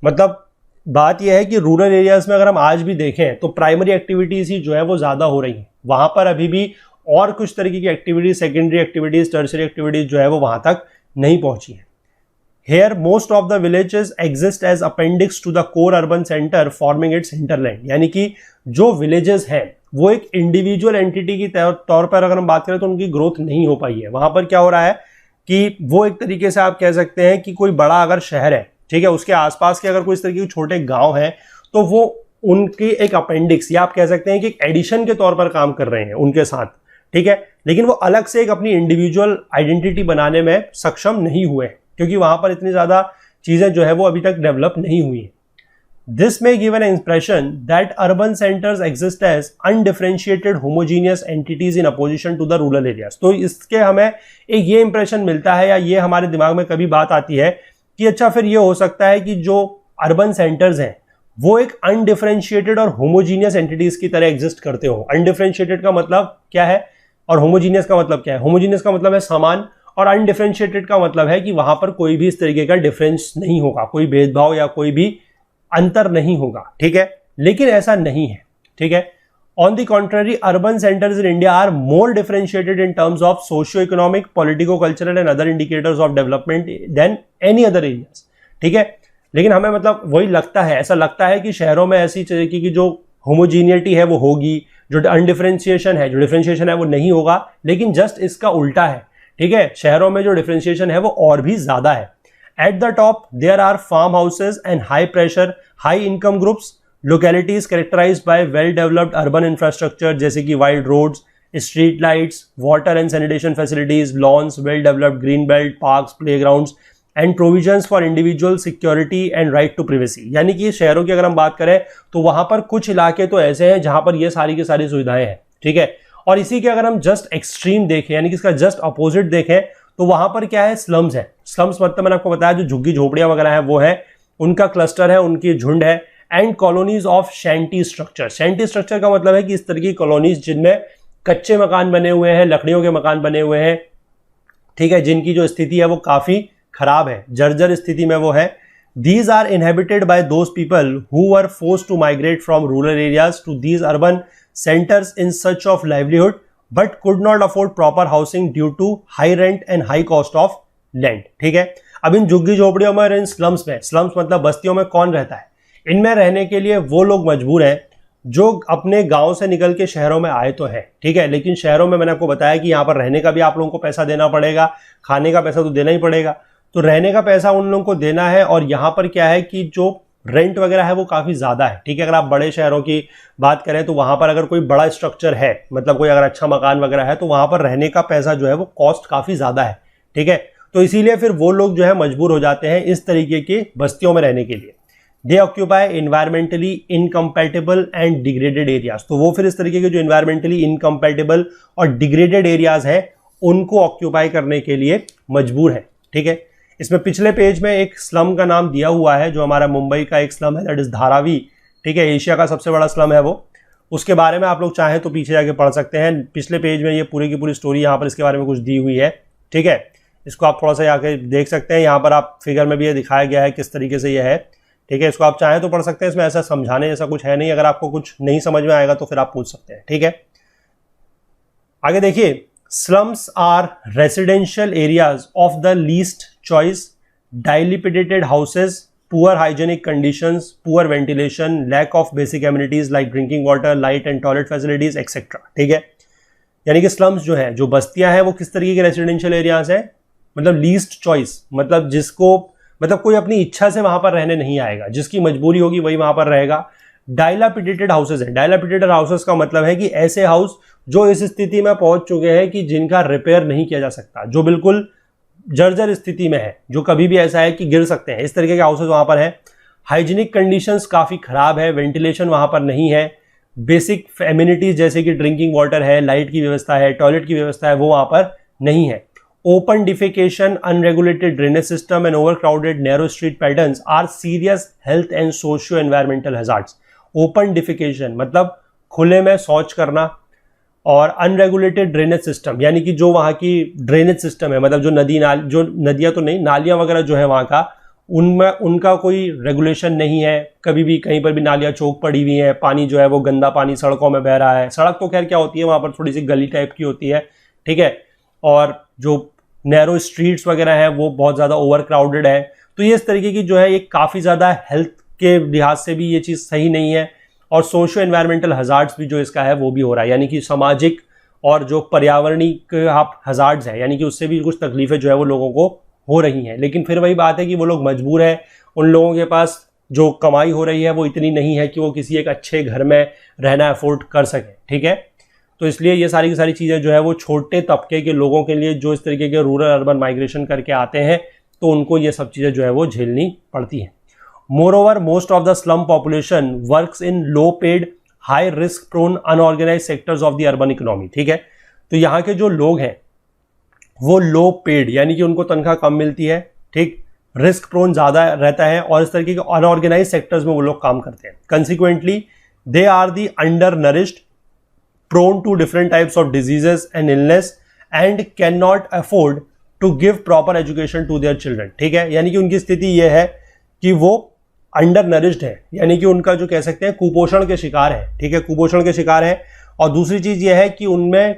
S1: मतलब बात यह है कि रूरल एरियाज में अगर हम आज भी देखें तो प्राइमरी एक्टिविटीज ही जो है वो ज्यादा हो रही है, वहां पर अभी भी और कुछ तरीके की activities, secondary activities, tertiary activities जो है वो वहां तक नहीं पहुंची है। Here, most of the villages exist as appendix to the core urban center, forming its hinterland। यानी कि जो villages हैं वो एक इंडिविजुअल एंटिटी की तौर पर अगर हम बात करें तो उनकी ग्रोथ नहीं हो पाई है। वहां पर क्या हो रहा है कि वो एक तरीके से आप कह सकते हैं कि कोई बड़ा अगर शहर है, ठीक है, उसके आसपास के अगर कोई इस तरीके के छोटे गांव हैं तो वो उनकी एक अपेंडिक्स या आप कह सकते हैं कि एक एडिशन के तौर पर काम कर रहे हैं उनके साथ, ठीक है। लेकिन वो अलग से एक अपनी इंडिविजुअल आइडेंटिटी बनाने में सक्षम नहीं हुए क्योंकि वहां पर इतनी ज्यादा चीजें जो है वो अभी तक डेवलप नहीं हुई है। दिस में given impression that urban centres exist as undifferentiated homogeneous entities in opposition to the rural areas. तो इसके हमें एक ये इंप्रेशन मिलता है या ये हमारे दिमाग में कभी बात आती है कि अच्छा फिर ये हो सकता है कि जो अर्बन सेंटर्स हैं वो एक अनडिफरेंशिएटेड और होमोजीनियस एंटिटीज की तरह एग्जिस्ट करते हो। अनडिफरेंशिएटेड का मतलब क्या है और होमोजीनियस का मतलब क्या है? होमोजीनियस का मतलब है समान और अनडिफरेंशिएटेड का मतलब है कि वहां पर कोई भी इस तरीके का डिफरेंस नहीं होगा, कोई भेदभाव या कोई भी अंतर नहीं होगा, ठीक है। लेकिन ऐसा नहीं है, ठीक है। On the contrary, urban centres in India are more differentiated in terms of socio economic, politico cultural and other indicators of development than any other areas, ठीक है। लेकिन हमें मतलब वही लगता है, ऐसा लगता है कि शहरों में ऐसी तरीके की जो होमोजीनियटी है वो होगी, जो अनडिफरेंशिएशन है, जो डिफरेंशिएशन है वो नहीं होगा, लेकिन जस्ट इसका उल्टा है, ठीक है। शहरों में जो डिफरेंशिएशन है वो और भी ज्यादा है। At the top there are farm houses and high pressure, high income groups, localities characterised by well developed urban infrastructure जैसे कि wide roads, street lights, water and sanitation facilities, lawns, well developed green belt, parks, playgrounds and provisions for individual security and right to privacy. यानी कि शहरों की अगर हम बात करें तो वहां पर कुछ इलाके तो ऐसे हैं जहां पर ये सारी की सारी सुविधाएं हैं, ठीक है। और इसी के अगर हम जस्ट एक्सट्रीम देखें यानी कि इसका जस्ट अपोजिट देखें तो वहां पर क्या है, स्लम्स है। स्लम्स मतलब मैंने आपको बताया जो झुग्गी झोपड़ियां वगैरह है वो है, उनका क्लस्टर है, उनकी झुंड है। And colonies of shanty structure. Shanty structure का मतलब है कि इस तरह की कॉलोनीज जिनमें कच्चे मकान बने हुए हैं, लकड़ियों के मकान बने हुए हैं, ठीक है, जिनकी जो स्थिति है वो काफी खराब है, जर्जर स्थिति में वो है। These are inhabited by those people who were forced to migrate from rural areas to these urban centers in search of livelihood but could not afford proper housing due to high rent and high cost of land, ठीक है। अब इन झुग्गी झोपड़ियों में, इन slums में, slums मतलब बस्तियों में कौन रहता है? इनमें रहने के लिए वो लोग मजबूर हैं जो अपने गांव से निकल के शहरों में आए तो है, ठीक है, लेकिन शहरों में मैंने आपको बताया कि यहाँ पर रहने का भी आप लोगों को पैसा देना पड़ेगा, खाने का पैसा तो देना ही पड़ेगा। तो रहने का पैसा उन लोगों को देना है और यहाँ पर क्या है कि जो रेंट वगैरह है वो काफ़ी ज़्यादा है। ठीक है, अगर आप बड़े शहरों की बात करें तो वहाँ पर अगर कोई बड़ा स्ट्रक्चर है, मतलब कोई अगर अच्छा मकान वगैरह है, तो वहाँ पर रहने का पैसा जो है वो कॉस्ट काफ़ी ज़्यादा है। ठीक है, तो इसीलिए फिर वो लोग जो है मजबूर हो जाते हैं इस तरीके की बस्तियों में रहने के लिए। दे occupy environmentally incompatible and degraded areas, तो वो फिर इस तरीके के जो इन्वायरमेंटली इनकम्पैटिबल और डिग्रेडेड एरियाज हैं उनको ऑक्यूपाई करने के लिए मजबूर है। ठीक है, इसमें पिछले पेज में एक स्लम का नाम दिया हुआ है जो हमारा मुंबई का एक स्लम है, दैट इज धारावी। ठीक है, एशिया का सबसे बड़ा स्लम है वो। उसके बारे में आप लोग चाहें तो पीछे जाके पढ़ सकते हैं, पिछले पेज में ये पूरी की पूरी स्टोरी यहाँ पर इसके बारे में कुछ दी हुई है। ठीक है, इसको आप थोड़ा सा आके देख सकते हैं, यहाँ पर आप फिगर में भी ये दिखाया गया है किस तरीके से ये है। ठीक है, इसको आप चाहें तो पढ़ सकते हैं, इसमें ऐसा समझाने जैसा कुछ है नहीं, अगर आपको कुछ नहीं समझ में आएगा तो फिर आप पूछ सकते हैं। ठीक है, आगे देखिए, slums are residential areas of the least choice, dilapidated houses, poor hygienic conditions, poor ventilation, lack of basic amenities like drinking water, light and toilet facilities, etc. ठीक है, यानी कि स्लम्स जो है, जो बस्तियां हैं, वो किस तरीके के रेसिडेंशियल एरियाज हैं, मतलब लीस्ट चॉइस, मतलब जिसको मतलब कोई अपनी इच्छा से वहां पर रहने नहीं आएगा, जिसकी मजबूरी होगी वही वहां पर रहेगा। डायलापिडेटेड हाउसेज है, डायलापिडेटेड हाउसेज का मतलब है कि ऐसे हाउस जो इस स्थिति में पहुंच चुके हैं कि जिनका रिपेयर नहीं किया जा सकता, जो बिल्कुल जर्जर स्थिति में है, जो कभी भी ऐसा है कि गिर सकते हैं, इस तरीके के हाउसेज वहां पर है। हाइजीनिक कंडीशंस काफी खराब है, वेंटिलेशन वहां पर नहीं है, बेसिक एमिनिटीज जैसे कि ड्रिंकिंग वाटर है, लाइट की व्यवस्था है, टॉयलेट की व्यवस्था है, वो वहां पर नहीं है। Open defecation, unregulated drainage system and over crowded narrow street patterns are serious health and socio environmental hazards. Open defecation मतलब खुले में शौच करना, और अनरेगुलेटेड ड्रेनेज सिस्टम यानी कि जो वहाँ की ड्रेनेज सिस्टम है, मतलब जो नदियाँ तो नहीं, नालियाँ वगैरह जो है वहाँ का, उनमें उनका कोई रेगुलेशन नहीं है, कभी भी कहीं पर भी नालियाँ चौक पड़ी हुई हैं, पानी जो है वो गंदा पानी सड़कों में बह रहा है। सड़क तो खैर क्या होती है, वहाँ पर थोड़ी सी गली टाइप की होती है। ठीक है, और जो नैरो स्ट्रीट्स वगैरह है वो बहुत ज़्यादा ओवर क्राउडेड है। तो ये इस तरीके की जो है ये काफ़ी ज़्यादा हेल्थ के लिहाज से भी ये चीज़ सही नहीं है, और सोशियो एनवायरमेंटल हजार्ड्स भी जो इसका है वो भी हो रहा है, यानी कि सामाजिक और जो पर्यावरणिक आप हजार्ड्स है, यानी कि उससे भी कुछ तकलीफें जो है वो लोगों को हो रही हैं। लेकिन फिर वही बात है कि वो लोग मजबूर हैं, उन लोगों के पास जो कमाई हो रही है वो इतनी नहीं है कि वो किसी एक अच्छे घर में रहना अफोर्ड कर सके। ठीक है, तो इसलिए ये सारी की सारी चीज़ें जो है वो छोटे तबके के लोगों के लिए जो इस तरीके के रूरल अर्बन माइग्रेशन करके आते हैं, तो उनको ये सब चीज़ें जो है वो झेलनी पड़ती हैं। Moreover, most of the slum population works in low-paid, high-risk prone, unorganized sectors of the urban economy. ठीक है, तो यहाँ के जो लोग हैं वो लो पेड यानी कि उनको तनख्वाह कम मिलती है। ठीक, रिस्क प्रोन ज़्यादा रहता है, और इस तरीके के अनऑर्गेनाइज सेक्टर्स में वो लोग काम करते हैं। Consequently they are the under nourished, prone to different types of diseases and illness, and can not afford to give proper education to their children. ठीक है, यानी कि उनकी स्थिति ये है कि वो अंडर नरिश्ड है, यानी कि उनका जो कह सकते हैं कुपोषण के शिकार है। ठीक है, कुपोषण के शिकार है, और दूसरी चीज ये है कि उनमें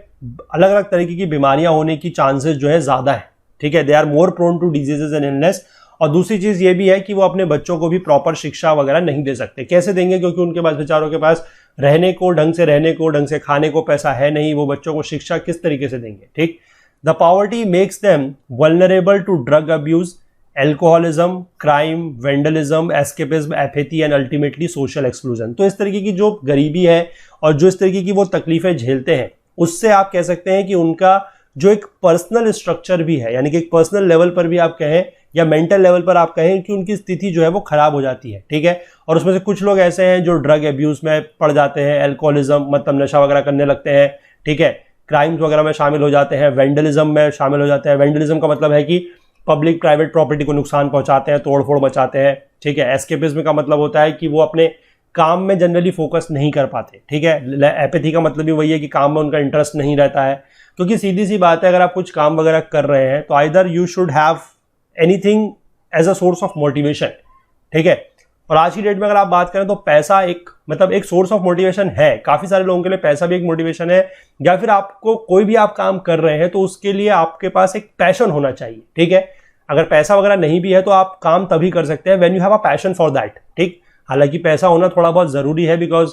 S1: अलग अलग तरीके की बीमारियां होने की चांसेस जो है ज्यादा है। ठीक है, they are more prone to diseases and illness. और दूसरी चीज ये भी है कि वो अपने बच्चों को भी प्रॉपर शिक्षा वगैरह नहीं दे सकते। कैसे देंगे, क्योंकि उनके पास बेचारों के पास रहने को ढंग से खाने को पैसा है नहीं, वो बच्चों को शिक्षा किस तरीके से देंगे। ठीक, the poverty makes them vulnerable to drug abuse, alcoholism, crime, vandalism, escapism, apathy and ultimately social exclusion. तो इस तरीके की जो गरीबी है और जो इस तरीके की वो तकलीफें झेलते हैं, उससे आप कह सकते हैं कि उनका जो एक पर्सनल स्ट्रक्चर भी है, यानी कि एक पर्सनल लेवल पर भी आप कहें या मेंटल लेवल पर आप कहें कि उनकी स्थिति जो है वो खराब हो जाती है। ठीक है, और उसमें से कुछ लोग ऐसे हैं जो ड्रग एब्यूज में पड़ जाते हैं, एल्कोहलिज्म मतलब नशा वगैरह करने लगते हैं। ठीक है, क्राइम्स वगैरह में शामिल हो जाते हैं, वेंडलिज्म में शामिल हो जाते हैं। वेंडलिज्म का मतलब है कि पब्लिक प्राइवेट प्रॉपर्टी को नुकसान पहुंचाते हैं, तोड़फोड़ मचाते हैं। ठीक है, एस्केपिज्म का मतलब होता है कि वो अपने काम में जनरली फोकस नहीं कर पाते। ठीक है, एपैथी का मतलब भी वही है कि काम में उनका इंटरेस्ट नहीं रहता है, क्योंकि सीधी सी बात है, अगर आप कुछ काम वगैरह कर रहे हैं तो either you should have anything as a source of motivation. ठीक है, और आज की डेट में अगर आप बात करें तो पैसा एक सोर्स ऑफ मोटिवेशन है। काफी सारे लोगों के लिए पैसा भी एक मोटिवेशन है, या फिर आपको कोई भी आप काम कर रहे हैं तो उसके लिए आपके पास एक पैशन होना चाहिए। ठीक है, अगर पैसा वगैरह नहीं भी है तो आप काम तभी कर सकते हैं when you have a passion for that. ठीक, हालांकि पैसा होना थोड़ा बहुत जरूरी है, बिकॉज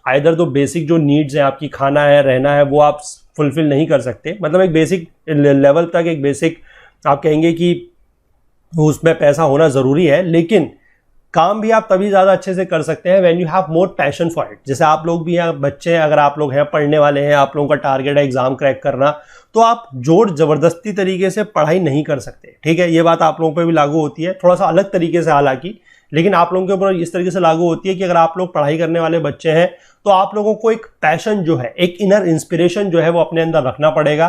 S1: आइदर तो बेसिक जो नीड्स हैं आपकी, खाना है, रहना है, वो आप फुलफिल नहीं कर सकते। मतलब एक बेसिक लेवल तक, एक बेसिक आप कहेंगे कि उसमें पैसा होना जरूरी है, लेकिन काम भी आप तभी ज़्यादा अच्छे से कर सकते हैं when you have more passion for it. जैसे आप लोग भी हैं, बच्चे हैं, अगर आप लोग हैं, पढ़ने वाले हैं, आप लोगों का टारगेट है एग्जाम क्रैक करना, तो आप जोर जबरदस्ती तरीके से पढ़ाई नहीं कर सकते। ठीक है, ये बात आप लोगों पर भी लागू होती है, थोड़ा सा अलग तरीके से हालांकि, लेकिन आप लोगों के ऊपर इस तरीके से लागू होती है कि अगर आप लोग पढ़ाई करने वाले बच्चे हैं तो आप लोगों को एक पैशन जो है, एक इनर इंस्पिरेशन जो है वो अपने अंदर रखना पड़ेगा।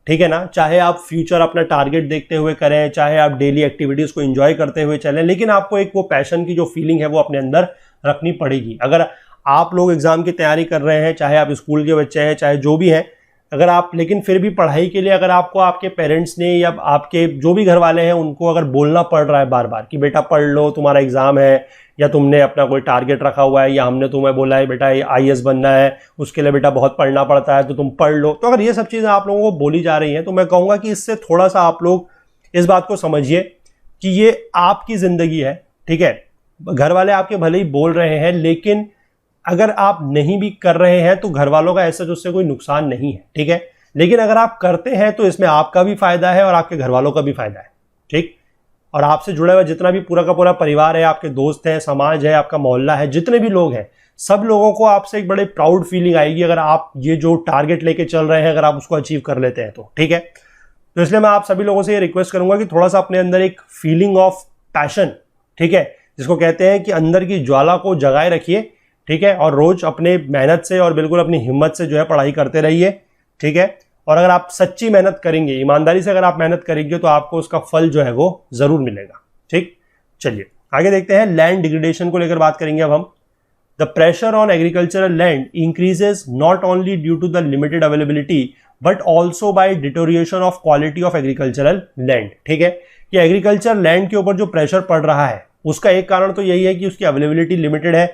S1: ठीक है ना, चाहे आप फ्यूचर अपना टारगेट देखते हुए करें, चाहे आप डेली एक्टिविटीज को एंजॉय करते हुए चलें, लेकिन आपको एक वो पैशन की जो फीलिंग है वो अपने अंदर रखनी पड़ेगी। अगर आप लोग एग्जाम की तैयारी कर रहे हैं, चाहे आप स्कूल के बच्चे हैं, चाहे जो भी हैं, अगर आप लेकिन फिर भी पढ़ाई के लिए अगर आपको आपके पेरेंट्स ने या आपके जो भी घर वाले हैं उनको अगर बोलना पड़ रहा है बार बार कि बेटा पढ़ लो, तुम्हारा एग्जाम है, या तुमने अपना कोई टारगेट रखा हुआ है, या हमने तुम्हें बोला है बेटा IAS बनना है, उसके लिए बेटा बहुत पढ़ना पड़ता है, तो तुम पढ़ लो, तो अगर ये सब चीज़ें आप लोगों को बोली जा रही हैं तो मैं कहूँगा कि इससे थोड़ा सा आप लोग इस बात को समझिए कि ये आपकी ज़िंदगी है। ठीक है, घर वाले आपके भले ही बोल रहे हैं, लेकिन अगर आप नहीं भी कर रहे हैं तो घर वालों का ऐसा उससे कोई नुकसान नहीं है। ठीक है, लेकिन अगर आप करते हैं तो इसमें आपका भी फायदा है और आपके घर वालों का भी फायदा है। ठीक, और आपसे जुड़ा हुआ जितना भी पूरा का पूरा परिवार है, आपके दोस्त हैं, समाज है, आपका मोहल्ला है, जितने भी लोग हैं, सब लोगों को आपसे एक बड़े प्राउड फीलिंग आएगी अगर आप ये जो टारगेट लेके चल रहे हैं अगर आप उसको अचीव कर लेते हैं तो। ठीक है, तो इसलिए मैं आप सभी लोगों से ये रिक्वेस्ट करूंगा कि थोड़ा सा अपने अंदर एक फीलिंग ऑफ पैशन, ठीक है, जिसको कहते हैं कि अंदर की ज्वाला को जगाए रखिए। ठीक है, और रोज अपने मेहनत से और बिल्कुल अपनी हिम्मत से जो है पढ़ाई करते रहिए। ठीक है, और अगर आप सच्ची मेहनत करेंगे, ईमानदारी से अगर आप मेहनत करेंगे तो आपको उसका फल जो है वो जरूर मिलेगा। ठीक, चलिए आगे देखते हैं। लैंड डिग्रेडेशन को लेकर बात करेंगे अब हम। The pressure on agricultural land increases not only due to the limited availability but also by deterioration of quality of agricultural land. ठीक है, कि एग्रीकल्चर लैंड के ऊपर जो प्रेशर पड़ रहा है उसका एक कारण तो यही है कि उसकी अवेलेबिलिटी लिमिटेड है।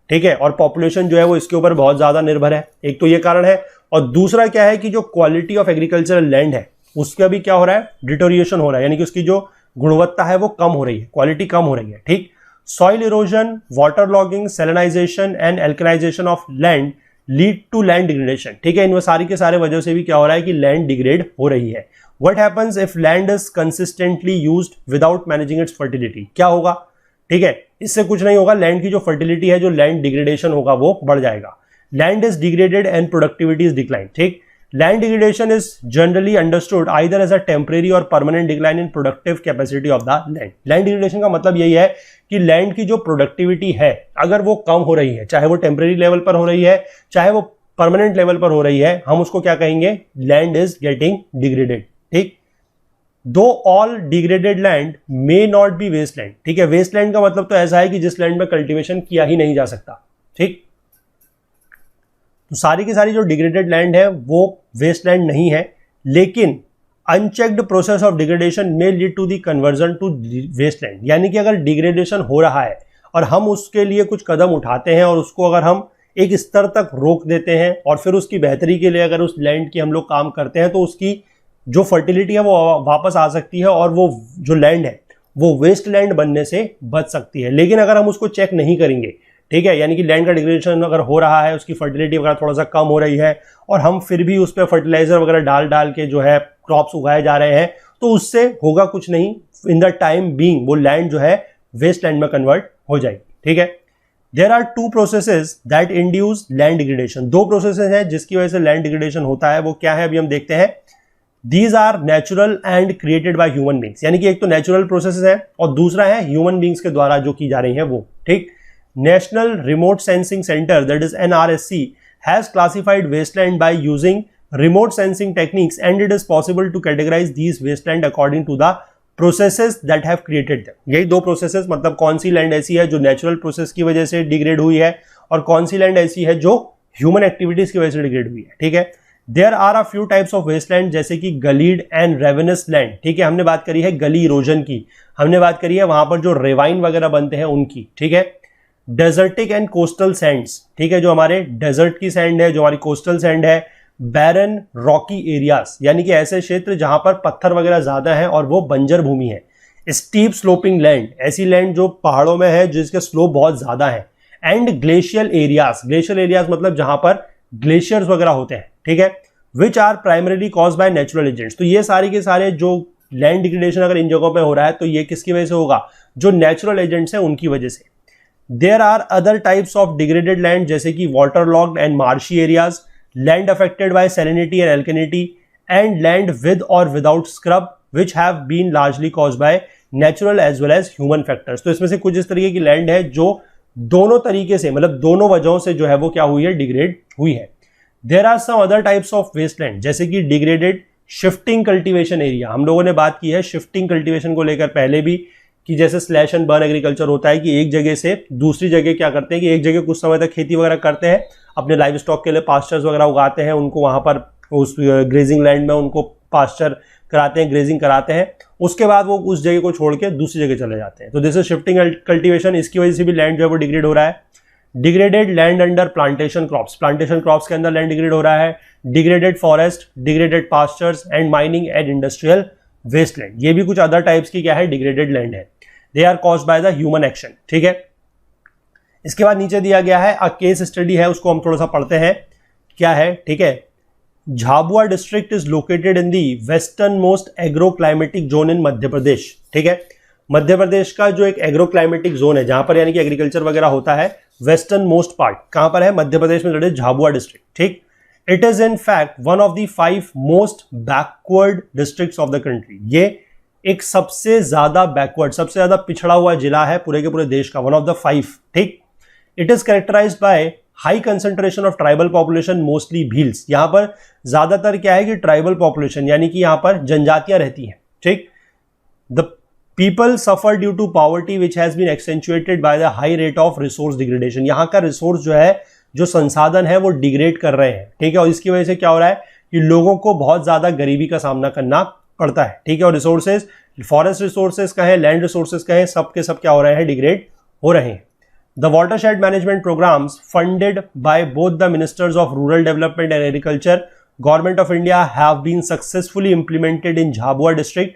S1: ठीक है, और पॉपुलेशन जो है वो इसके ऊपर बहुत ज्यादा निर्भर है, एक तो ये कारण है। और दूसरा क्या है कि जो क्वालिटी ऑफ एग्रीकल्चरल लैंड है उसका भी क्या हो रहा है, डिटोरिएशन हो रहा है, यानी कि उसकी जो गुणवत्ता है वो कम हो रही है, क्वालिटी कम हो रही है। ठीक, soil erosion, water logging, salinization and alkalization of land lead to land degradation. ठीक है, इन सारी के सारे वजह से भी क्या हो रहा है कि लैंड डिग्रेड हो रही है। What happens if land is consistently used without managing it's fertility, क्या होगा? ठीक है, इससे कुछ नहीं होगा, लैंड की जो फर्टिलिटी है, जो लैंड डिग्रेडेशन होगा वो बढ़ जाएगा। Land is degraded and productivity is decline. ठीक, land degradation is generally understood either as a temporary or permanent decline in productive capacity of the land. Land degradation का मतलब यही है कि लैंड की जो प्रोडक्टिविटी है अगर वो कम हो रही है, चाहे वो टेम्परेरी लेवल पर हो रही है, चाहे वो परमानेंट लेवल पर हो रही है, हम उसको क्या कहेंगे, लैंड इज गेटिंग डिग्रेडेड। ठीक, though all degraded land may not be waste land. ठीक है, वेस्ट लैंड का मतलब तो ऐसा है कि जिस लैंड में कल्टीवेशन किया ही नहीं जा सकता। ठीक, तो सारी की सारी जो डिग्रेडेड लैंड है वो वेस्ट लैंड नहीं है, लेकिन unchecked process of degradation may lead to the conversion to waste land. यानी कि अगर डिग्रेडेशन हो रहा है और हम उसके लिए कुछ कदम उठाते हैं और उसको अगर हम एक स्तर तक रोक देते हैं और फिर उसकी बेहतरी के लिए अगर उस लैंड की हम लोग काम करते हैं तो उसकी जो फर्टिलिटी है वो वापस आ सकती है और वो जो लैंड है वो वेस्ट लैंड बनने से बच सकती है। लेकिन अगर हम उसको चेक नहीं करेंगे, ठीक है, यानी कि लैंड का डिग्रेडेशन अगर हो रहा है, उसकी फर्टिलिटी वगैरह थोड़ा सा कम हो रही है और हम फिर भी उस पर फर्टिलाइजर वगैरह डाल डाल के जो है क्रॉप्स उगाए जा रहे हैं, तो उससे होगा कुछ नहीं। इन द टाइम बीइंग वो लैंड जो है वेस्ट लैंड में कन्वर्ट हो जाएगी। ठीक है, there are two processes that induce land degradation. दो प्रोसेसेस हैं जिसकी वजह से लैंड डिग्रेडेशन होता है, वो क्या है अभी हम देखते हैं। These are natural and created by human beings, यानी कि एक तो नेचुरल प्रोसेस है और दूसरा है ह्यूमन बींग्स के द्वारा जो की जा रही है वो। ठीक, national remote sensing centre that is NRSC has classified wasteland by using remote sensing techniques and it is possible to categorise these wasteland according to the processes that have created them. यही दो processes, मतलब कौन सी land ऐसी है जो natural process की वजह से डिग्रेड हुई है और कौन सी लैंड ऐसी है जो ह्यूमन एक्टिविटीज की वजह से डिग्रेड हुई है। ठीक है, there are a few types of wasteland जैसे कि गलीड एंड रेवेनस लैंड। ठीक है, हमने बात करी है गली इरोजन की, हमने बात करी है वहां पर जो रेवाइन वगैरह बनते हैं उनकी। ठीक है, डेजर्टिक एंड कोस्टल सैंड्स, ठीक है, जो हमारे डेजर्ट की सैंड है, जो हमारी कोस्टल सैंड है। बैरन रॉकी एरियाज, यानी कि ऐसे क्षेत्र जहां पर पत्थर वगैरह ज्यादा है और वो बंजर भूमि है। स्टीप स्लोपिंग लैंड, ऐसी लैंड जो पहाड़ों में है जिसके स्लोप बहुत ज्यादा है। And glacial areas, glacial areas मतलब जहां पर ग्लेशियर्स वगैरह होते हैं। ठीक है, which are primarily cause by natural agents. तो ये सारे के सारे जो लैंड डिग्रेडेशन अगर इन जगहों पे हो रहा है तो ये किसकी वजह से होगा, जो नेचुरल एजेंट्स हैं उनकी वजह से। There are other types of degraded land जैसे कि water logged and marshy areas, land affected by salinity and alkalinity, and land with or without scrub which have been largely caused by natural as well as human factors. तो इसमें से कुछ इस तरीके की land है जो दोनों तरीके से, मतलब दोनों वजहों से जो है वो क्या हुई है, डिग्रेड हुई है। There are some other types of wasteland जैसे कि डिग्रेडेड शिफ्टिंग कल्टीवेशन एरिया। हम लोगों ने बात की है शिफ्टिंग कल्टीवेशन को लेकर पहले भी, कि जैसे स्लैश एंड बर्न एग्रीकल्चर होता है कि एक जगह से दूसरी जगह क्या करते हैं कि एक जगह कुछ समय तक खेती वगैरह करते हैं, अपने लाइव स्टॉक के लिए पास्चर्स वगैरह उगाते हैं, उनको वहां पर उस ग्रेजिंग लैंड में उनको पास्चर कराते हैं, ग्रेजिंग कराते हैं, उसके बाद वो उस जगह को छोड़ के दूसरी जगह चले जाते हैं। तो दिस इज शिफ्टिंग कल्टीवेशन। इसकी वजह से भी लैंड जो है वो डिग्रेड हो रहा है। Degraded land under plantation crops, plantation crops के अंदर लैंड डिग्रेड हो रहा है। Degraded forest, degraded pastures and mining and industrial wasteland, ये भी कुछ अदर टाइप्स की क्या है, डिग्रेडेड लैंड है। They are caused by the human action. ठीक है, इसके बाद नीचे दिया गया है अ केस स्टडी है, उसको हम थोड़ा सा पढ़ते हैं क्या है। ठीक है, Jhabua district is located in the western most agro climatic zone in Madhya Pradesh. ठीक है, मध्य प्रदेश का जो एक एग्रो क्लाइमेटिक जोन है जहां पर यानी कि एग्रीकल्चर वगैरह होता है, वेस्टर्न मोस्ट पार्ट कहां पर है, मध्य प्रदेश में लोकेटेड झाबुआ डिस्ट्रिक्ट। ठीक, it is in fact one of the 5 most backward districts of the country. ये एक सबसे ज्यादा बैकवर्ड, सबसे ज्यादा पिछड़ा हुआ जिला है पूरे के पूरे देश का, वन ऑफ द 5। ठीक, it is characterised by high concentration of tribal population, mostly Bhils. यहां पर ज्यादातर क्या है कि ट्राइबल पॉपुलेशन यानी कि यहां पर जनजातियां रहती हैं। ठीक, the people suffer due to poverty which has been accentuated by the high rate of resource degradation. यहां का रिसोर्स जो है, जो संसाधन है वो डिग्रेड कर रहे हैं। ठीक है, और इसकी वजह से क्या हो रहा है कि लोगों को बहुत ज्यादा गरीबी का सामना करना पड़ता है। ठीक है, और रिसोर्सेज, फॉरेस्ट रिसोर्सेज कहें, लैंड रिसोर्सेज कहें, सब के सब क्या हो रहे हैं, डिग्रेड हो रहे हैं। The watershed management programs funded by both the ministers of rural development and agriculture, Government of India, have been successfully implemented in Jhabua district,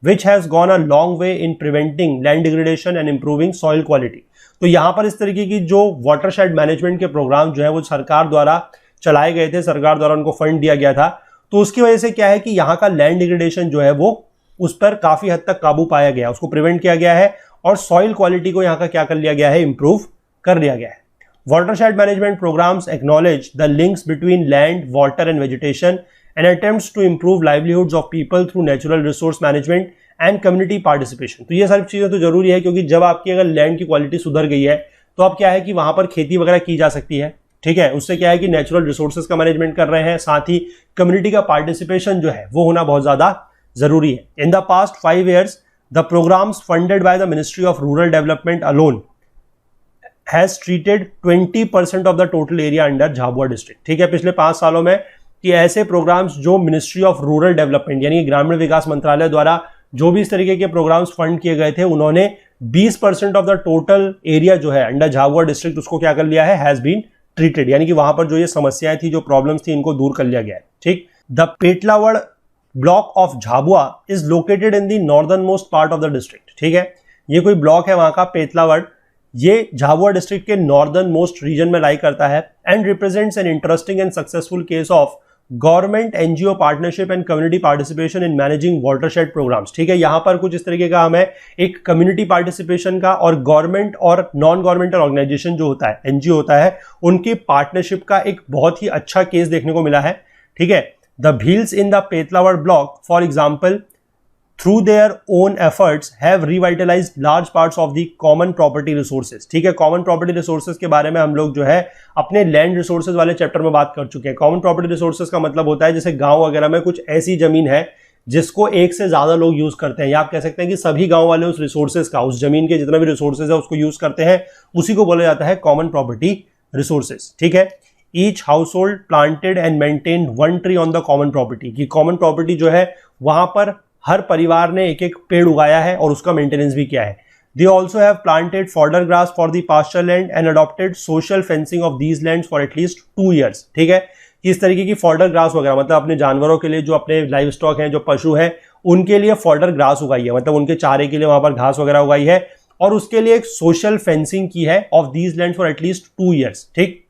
S1: which has gone a long way in preventing land degradation and improving soil quality. तो यहाँ पर इस तरीके की जो watershed management के programme जो है वो सरकार द्वारा चलाए गए थे, सरकार द्वारा उनको फंड दिया गया था, तो उसकी वजह से क्या है कि यहाँ का लैंड डिग्रेडेशन जो है वो उस पर काफी हद तक काबू पाया गया, उसको प्रिवेंट किया गया है और सॉइल क्वालिटी को यहाँ का क्या कर लिया गया है, इंप्रूव कर लिया गया है। Watershed management programmes acknowledge the links between land, water and vegetation and attempts to improve livelihoods of people through natural resource management and community participation. तो ये सारी चीजें तो जरूरी है, क्योंकि जब आपकी अगर लैंड की क्वालिटी सुधर गई है तो अब क्या है कि वहां पर खेती वगैरह की जा सकती है। ठीक है, उससे क्या है कि नेचुरल रिसोर्सेज का मैनेजमेंट कर रहे हैं, साथ ही कम्युनिटी का पार्टिसिपेशन जो है वो होना बहुत ज्यादा जरूरी है। In the past 5 years the programmes funded by the ministry of rural development alone has treated 20% of the total area under Jhabua district. ठीक है, पिछले 5 सालों में कि ऐसे प्रोग्राम्स जो मिनिस्ट्री ऑफ रूरल डेवलपमेंट यानी ग्रामीण विकास मंत्रालय द्वारा जो भी इस तरीके के प्रोग्राम्स फंड किए गए थे, उन्होंने 20% ऑफ द टोटल एरिया जो है अंडर झाबुआ डिस्ट्रिक्ट उसको क्या कर लिया है, हैज बीन ट्रीटेड, यानी कि वहां पर जो ये समस्याएं थी, जो प्रॉब्लम्स थी, इनको दूर कर लिया गया है। ठीक, the Petlawad block of Jhabua is located in the northern most part of the district. ठीक है, ये कोई ब्लॉक है वहां का पेटलावड़, ये झाबुआ डिस्ट्रिक्ट के नॉर्दर्न मोस्ट रीजन में लाई करता है and represents an interesting and successful case of government NGO partnership and community participation in managing watershed programmes. ठीक है, यहां पर कुछ इस तरीके का हमें एक कम्युनिटी पार्टिसिपेशन का और गवर्नमेंट और नॉन गवर्नमेंटल ऑर्गेनाइजेशन जो होता है, एनजीओ होता है, उनकी पार्टनरशिप का एक बहुत ही अच्छा केस देखने को मिला है। ठीक है, the Bhils in the Petlawad block for example through their own efforts have revitalized large parts of the common property resources। ठीक है, common property resources के बारे में हम लोग जो है अपने land resources वाले चैप्टर में बात कर चुके हैं। common property resources का मतलब होता है जैसे गांव वगैरह में कुछ ऐसी जमीन है जिसको एक से ज्यादा लोग यूज करते हैं, या आप कह सकते हैं कि सभी गांव वाले उस रिसोर्सेज का, उस जमीन के जितना भी रिसोर्सेज है उसको यूज करते हैं, उसी को बोला जाता है common property resources। ठीक है, each household planted and maintained one tree on the common property, कि common property जो है वहां पर हर परिवार ने एक एक पेड़ उगाया है और उसका मेंटेनेंस भी किया है। They also have planted fodder grass for the pasture land and adopted social fencing of these lands for at least 2 years। ठीक है, इस तरीके की फॉडर ग्रास वगैरह मतलब अपने जानवरों के लिए, जो अपने लाइव स्टॉक हैं, जो पशु हैं, उनके लिए फॉडर ग्रास उगाई है, मतलब उनके चारे के लिए वहां पर घास वगैरह उगाई है, और उसके लिए एक सोशल फेंसिंग की है of these land for at least 2 years। ठीक,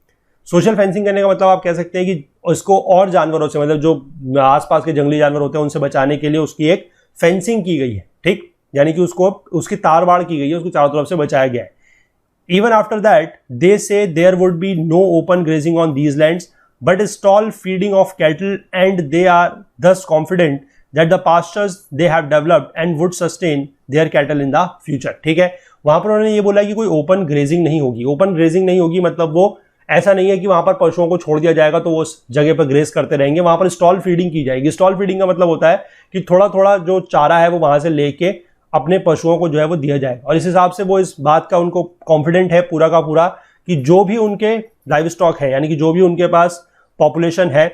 S1: सोशल फेंसिंग करने का मतलब आप कह सकते हैं कि इसको और जानवरों से, मतलब जो आसपास के जंगली जानवर होते हैं उनसे बचाने के लिए उसकी एक फेंसिंग की गई है। ठीक, यानी कि उसको उसकी तार बाड़ की गई है, उसको चारों तरफ से बचाया गया है। Even after that, they say there would be no open grazing on these lands, but stall feeding of cattle, and they are thus confident that the pastures they have developed and would sustain their cattle in the future. ठीक है, वहां पर उन्होंने ये बोला कि कोई open grazing नहीं होगी. ओपन ग्रेजिंग नहीं होगी मतलब वो ऐसा नहीं है कि वहां पर पशुओं को छोड़ दिया जाएगा तो वो उस जगह पर ग्रेज करते रहेंगे. वहां पर स्टॉल फीडिंग की जाएगी. स्टॉल फीडिंग का मतलब होता है कि थोड़ा थोड़ा जो चारा है वो वहां से लेके अपने पशुओं को जो है वो दिया जाएगा. और इस हिसाब से वो इस बात का उनको कॉन्फिडेंट है पूरा का पूरा कि जो भी उनके लाइव स्टॉक है, यानी कि जो भी उनके पास पॉपुलेशन है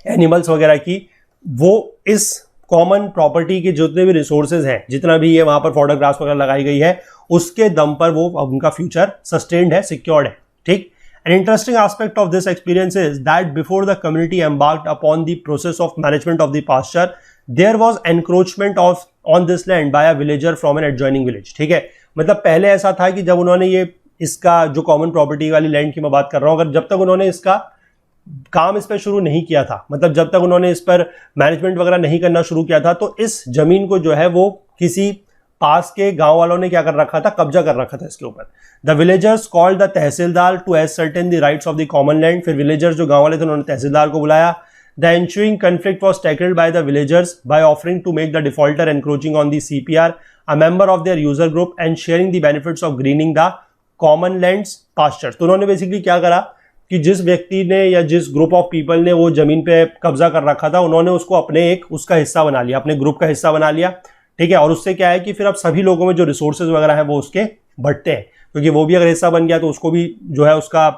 S1: एनिमल्स वगैरह की, वो इस कॉमन प्रॉपर्टी के जितने भी रिसोर्सेज हैं, जितना भी ये वहां पर फॉडर ग्रास वगैरह लगाई गई है, उसके दम पर वो उनका फ्यूचर सस्टेन्ड है, सिक्योर्ड है. ठीक. An interesting aspect of this experience is that before the community embarked upon the process of management of the pasture, there was encroachment on this land by a villager from an adjoining village. ठीक है, मतलब पहले ऐसा था कि जब उन्होंने ये इसका जो कॉमन प्रॉपर्टी वाली लैंड की मैं बात कर रहा हूं, अगर जब तक उन्होंने इसका काम इस पर शुरू नहीं किया था, मतलब जब तक उन्होंने इस पर मैनेजमेंट वगैरह नहीं करना शुरू किया था, तो इस जमीन को जो है वो किसी पास के गांव वालों ने क्या कर रखा था, कब्जा कर रखा था इसके ऊपर. The villagers called the tehsildar to ascertain the rights of the common land. फिर विलेजर्स जो गांव वाले थे उन्होंने तहसीलदार को बुलाया. The ensuing conflict was tackled by the villagers by offering to make the defaulter encroaching on the CPR a member of their user group and sharing the benefits of greening the common lands pastures. तो उन्होंने basically क्या करा कि जिस व्यक्ति ने या जिस ग्रुप ऑफ पीपल ने वो जमीन पे कब्जा कर रखा था, उन्होंने उसको अपने एक उसका हिस्सा बना लिया, अपने ग्रुप का हिस्सा बना लिया. ठीक है, और उससे क्या है कि फिर अब सभी लोगों में जो रिसोर्सेज वगैरह है वो उसके बढ़ते हैं, क्योंकि वो भी अगर हिस्सा बन गया तो उसको भी जो है उसका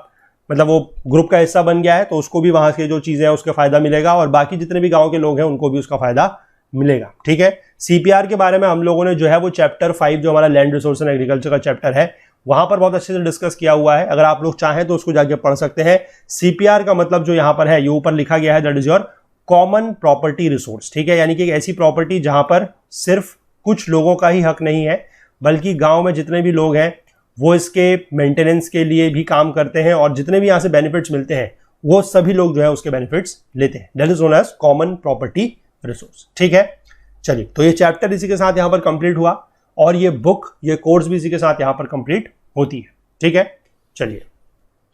S1: मतलब वो ग्रुप का हिस्सा बन गया है तो उसको भी वहां के जो चीजें हैं उसका फायदा मिलेगा, और बाकी जितने भी गांव के लोग हैं उनको भी उसका फायदा मिलेगा. ठीक है, सीपीआर के बारे में हम लोगों ने जो है वो चैप्टर 5 जो हमारा लैंड रिसोर्स एंड एग्रीकल्चर का चैप्टर है वहां पर बहुत अच्छे से डिस्कस किया हुआ है. अगर आप लोग चाहें तो उसको जाके पढ़ सकते हैं. सीपीआर का मतलब जो यहाँ पर है, ये ऊपर लिखा गया है, that is your common property resource. ठीक है, यानी कि एक ऐसी प्रॉपर्टी जहां पर सिर्फ कुछ लोगों का ही हक नहीं है, बल्कि गांव में जितने भी लोग हैं वो इसके मेंटेनेंस के लिए भी काम करते हैं, और जितने भी यहाँ से बेनिफिट्स मिलते हैं वो सभी लोग जो है उसके बेनिफिट्स लेते हैं. That is known as common property resource. ठीक है, चलिए, तो ये चैप्टर इसी के साथ यहाँ पर कंप्लीट हुआ, और ये बुक, ये कोर्स भी इसी के साथ यहाँ पर कंप्लीट होती है. ठीक है, चलिए,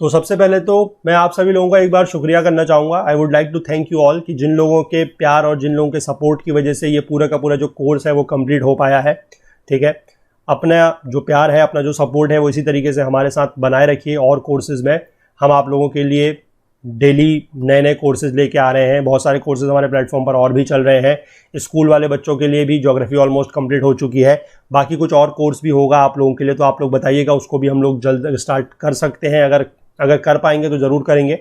S1: तो सबसे पहले तो मैं आप सभी लोगों का एक बार शुक्रिया करना चाहूँगा. I would like to thank you all कि जिन लोगों के प्यार और जिन लोगों के सपोर्ट की वजह से ये पूरा का पूरा जो कोर्स है वो कंप्लीट हो पाया है. ठीक है, अपना जो प्यार है, अपना जो सपोर्ट है वो इसी तरीके से हमारे साथ बनाए रखिए. और कोर्सेज़ में हम आप लोगों के लिए डेली नए नए कोर्सेज़ लेके आ रहे हैं. बहुत सारे कोर्सेज़ हमारे प्लेटफॉर्म पर और भी चल रहे हैं. स्कूल वाले बच्चों के लिए भी ज्योग्राफी ऑलमोस्ट कंप्लीट हो चुकी है. बाकी कुछ और कोर्स भी होगा आप लोगों के लिए, तो आप लोग बताइएगा, उसको भी हम लोग जल्द स्टार्ट कर सकते हैं. अगर कर पाएंगे तो ज़रूर करेंगे.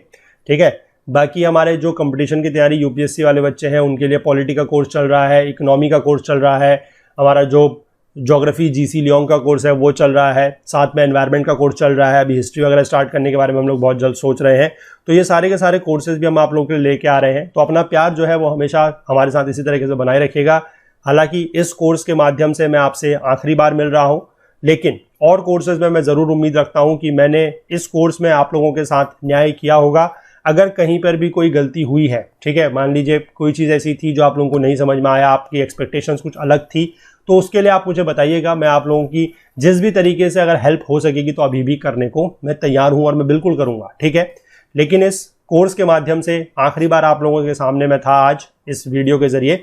S1: ठीक है, बाकी हमारे जो कंपटीशन की तैयारी यूपीएससी वाले बच्चे हैं उनके लिए पॉलिटी का कोर्स चल रहा है, इकोनॉमी का कोर्स चल रहा है, हमारा जो ज्योग्राफी जीसी लियोंग का कोर्स है वो चल रहा है, साथ में एनवायरनमेंट का कोर्स चल रहा है. अभी हिस्ट्री वगैरह स्टार्ट करने के बारे में हम लोग बहुत जल्द सोच रहे हैं. तो ये सारे के सारे कोर्सेज भी हम आप लोगों के लिए लेके आ रहे हैं. तो अपना प्यार जो है वो हमेशा हमारे साथ इसी तरीके से बनाए रखिएगा. हालांकि इस कोर्स के माध्यम से मैं आपसे आखिरी बार मिल रहा हूँ, लेकिन और कोर्सेज में मैं ज़रूर उम्मीद रखता हूँ कि मैंने इस कोर्स में आप लोगों के साथ न्याय किया होगा. अगर कहीं पर भी कोई गलती हुई है, ठीक है, मान लीजिए कोई चीज़ ऐसी थी जो आप लोगों को नहीं समझ में आया, आपकी एक्सपेक्टेशंस कुछ अलग थी, तो उसके लिए आप मुझे बताइएगा. मैं आप लोगों की जिस भी तरीके से अगर हेल्प हो सकेगी तो अभी भी करने को मैं तैयार हूँ और मैं बिल्कुल करूँगा. ठीक है, लेकिन इस कोर्स के माध्यम से आखिरी बार आप लोगों के सामने मैं था आज इस वीडियो के ज़रिए,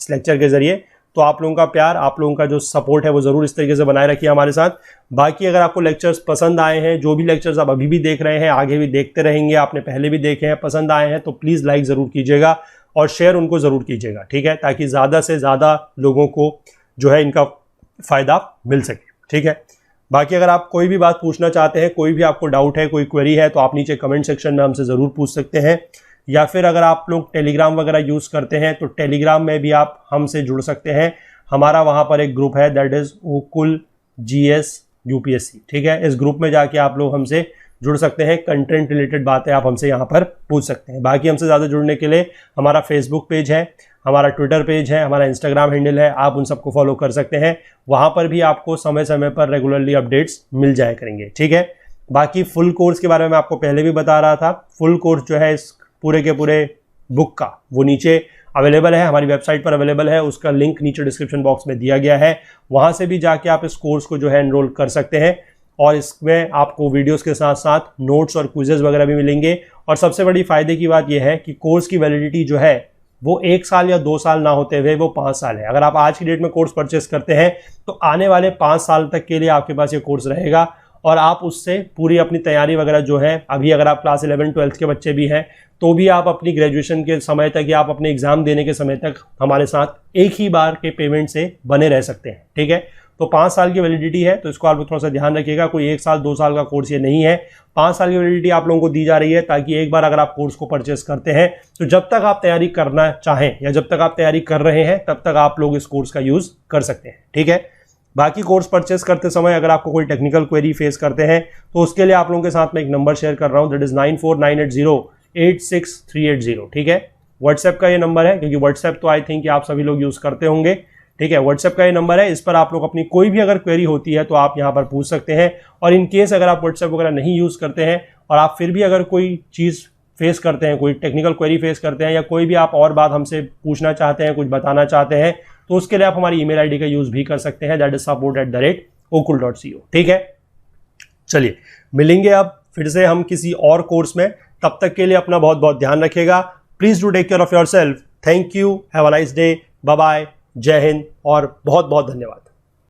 S1: इस लेक्चर के ज़रिए. तो आप लोगों का प्यार, आप लोगों का जो सपोर्ट है वो ज़रूर इस तरीके से बनाए रखिए हमारे साथ. बाकी अगर आपको लेक्चर्स पसंद आए हैं, जो भी लेक्चर्स आप अभी भी देख रहे हैं, आगे भी देखते रहेंगे, आपने पहले भी देखे हैं, पसंद आए हैं, तो प्लीज़ लाइक ज़रूर कीजिएगा और शेयर उनको ज़रूर कीजिएगा. ठीक है, ताकि ज़्यादा से ज़्यादा लोगों को जो है इनका फ़ायदा मिल सके. ठीक है, बाकी अगर आप कोई भी बात पूछना चाहते हैं, कोई भी आपको डाउट है, कोई क्वेरी है, तो आप नीचे कमेंट सेक्शन में हमसे ज़रूर पूछ सकते हैं. या फिर अगर आप लोग टेलीग्राम वगैरह यूज़ करते हैं तो टेलीग्राम में भी आप हमसे जुड़ सकते हैं. हमारा वहाँ पर एक ग्रुप है, दैट इज़ ओकुल GS UPSC. ठीक है, इस ग्रुप में जाके आप लोग हमसे जुड़ सकते हैं. कंटेंट रिलेटेड बातें आप हमसे यहाँ पर पूछ सकते हैं. बाकी हमसे ज़्यादा जुड़ने के लिए हमारा फेसबुक पेज है, हमारा ट्विटर पेज है, हमारा इंस्टाग्राम हैंडल है, आप उन सबको फॉलो कर सकते हैं. वहाँ पर भी आपको समय समय पर रेगुलरली अपडेट्स मिल जाया करेंगे. ठीक है, बाकी फुल कोर्स के बारे में आपको पहले भी बता रहा था. फुल कोर्स जो है इस पूरे के पूरे बुक का वो नीचे अवेलेबल है, हमारी वेबसाइट पर अवेलेबल है. उसका लिंक नीचे डिस्क्रिप्शन बॉक्स में दिया गया है. वहाँ से भी जाके आप इस कोर्स को जो है एनरोल कर सकते हैं. और इसमें आपको वीडियोस के साथ साथ नोट्स और क्विजेस वगैरह भी मिलेंगे। और सबसे बड़ी फायदे की बात यह है कि कोर्स की वैलिडिटी जो है वो 1 साल या 2 साल ना होते हुए वो 5 साल है। अगर आप आज की डेट में कोर्स परचेस करते हैं तो आने वाले 5 साल तक के लिए आपके पास ये कोर्स रहेगा और आप उससे पूरी अपनी तैयारी वगैरह जो है, अभी अगर आप क्लास 11-12 के बच्चे भी हैं तो भी आप अपनी ग्रेजुएशन के समय तक या आप अपने एग्जाम देने के समय तक हमारे साथ एक ही बार के पेमेंट से बने रह सकते हैं। ठीक है, तो 5 साल की वैलिडिटी है, तो इसको आप थोड़ा सा ध्यान रखिएगा। कोई 1 साल 2 साल का कोर्स ये नहीं है, 5 साल की वैलिडिटी आप लोगों को दी जा रही है ताकि एक बार अगर आप कोर्स को परचेस करते हैं तो जब तक आप तैयारी करना चाहें या जब तक आप तैयारी कर रहे हैं तब तक आप लोग इस कोर्स का यूज कर सकते हैं। ठीक है, बाकी कोर्स परचेस करते समय अगर आपको कोई टेक्निकल क्वेरी फेस करते हैं तो उसके लिए आप लोगों के साथ में एक नंबर शेयर कर रहा हूं, दैट इज 9498086380। ठीक है, व्हाट्सएप का ये नंबर है, क्योंकि व्हाट्सएप तो आई थिंक आप सभी लोग यूज करते होंगे। ठीक है, व्हाट्सएप का ये नंबर है, इस पर आप लोग अपनी कोई भी अगर क्वेरी होती है तो आप यहाँ पर पूछ सकते हैं। और इन केस अगर आप व्हाट्सएप वगैरह नहीं यूज करते हैं और आप फिर भी अगर कोई चीज़ फेस करते हैं, कोई टेक्निकल क्वेरी फेस करते हैं या कोई भी आप और बात हमसे पूछना चाहते हैं, कुछ बताना चाहते हैं, तो उसके लिए आप हमारी ईमेल आईडी का यूज भी कर सकते हैं, दैट इज support@okul.co। ठीक है, चलिए मिलेंगे अब फिर से हम किसी और कोर्स में। तब तक के लिए अपना बहुत बहुत ध्यान रखिएगा। Please do take care of yourself. Thank you, have a nice day, bye bye, जय हिंद और बहुत बहुत धन्यवाद।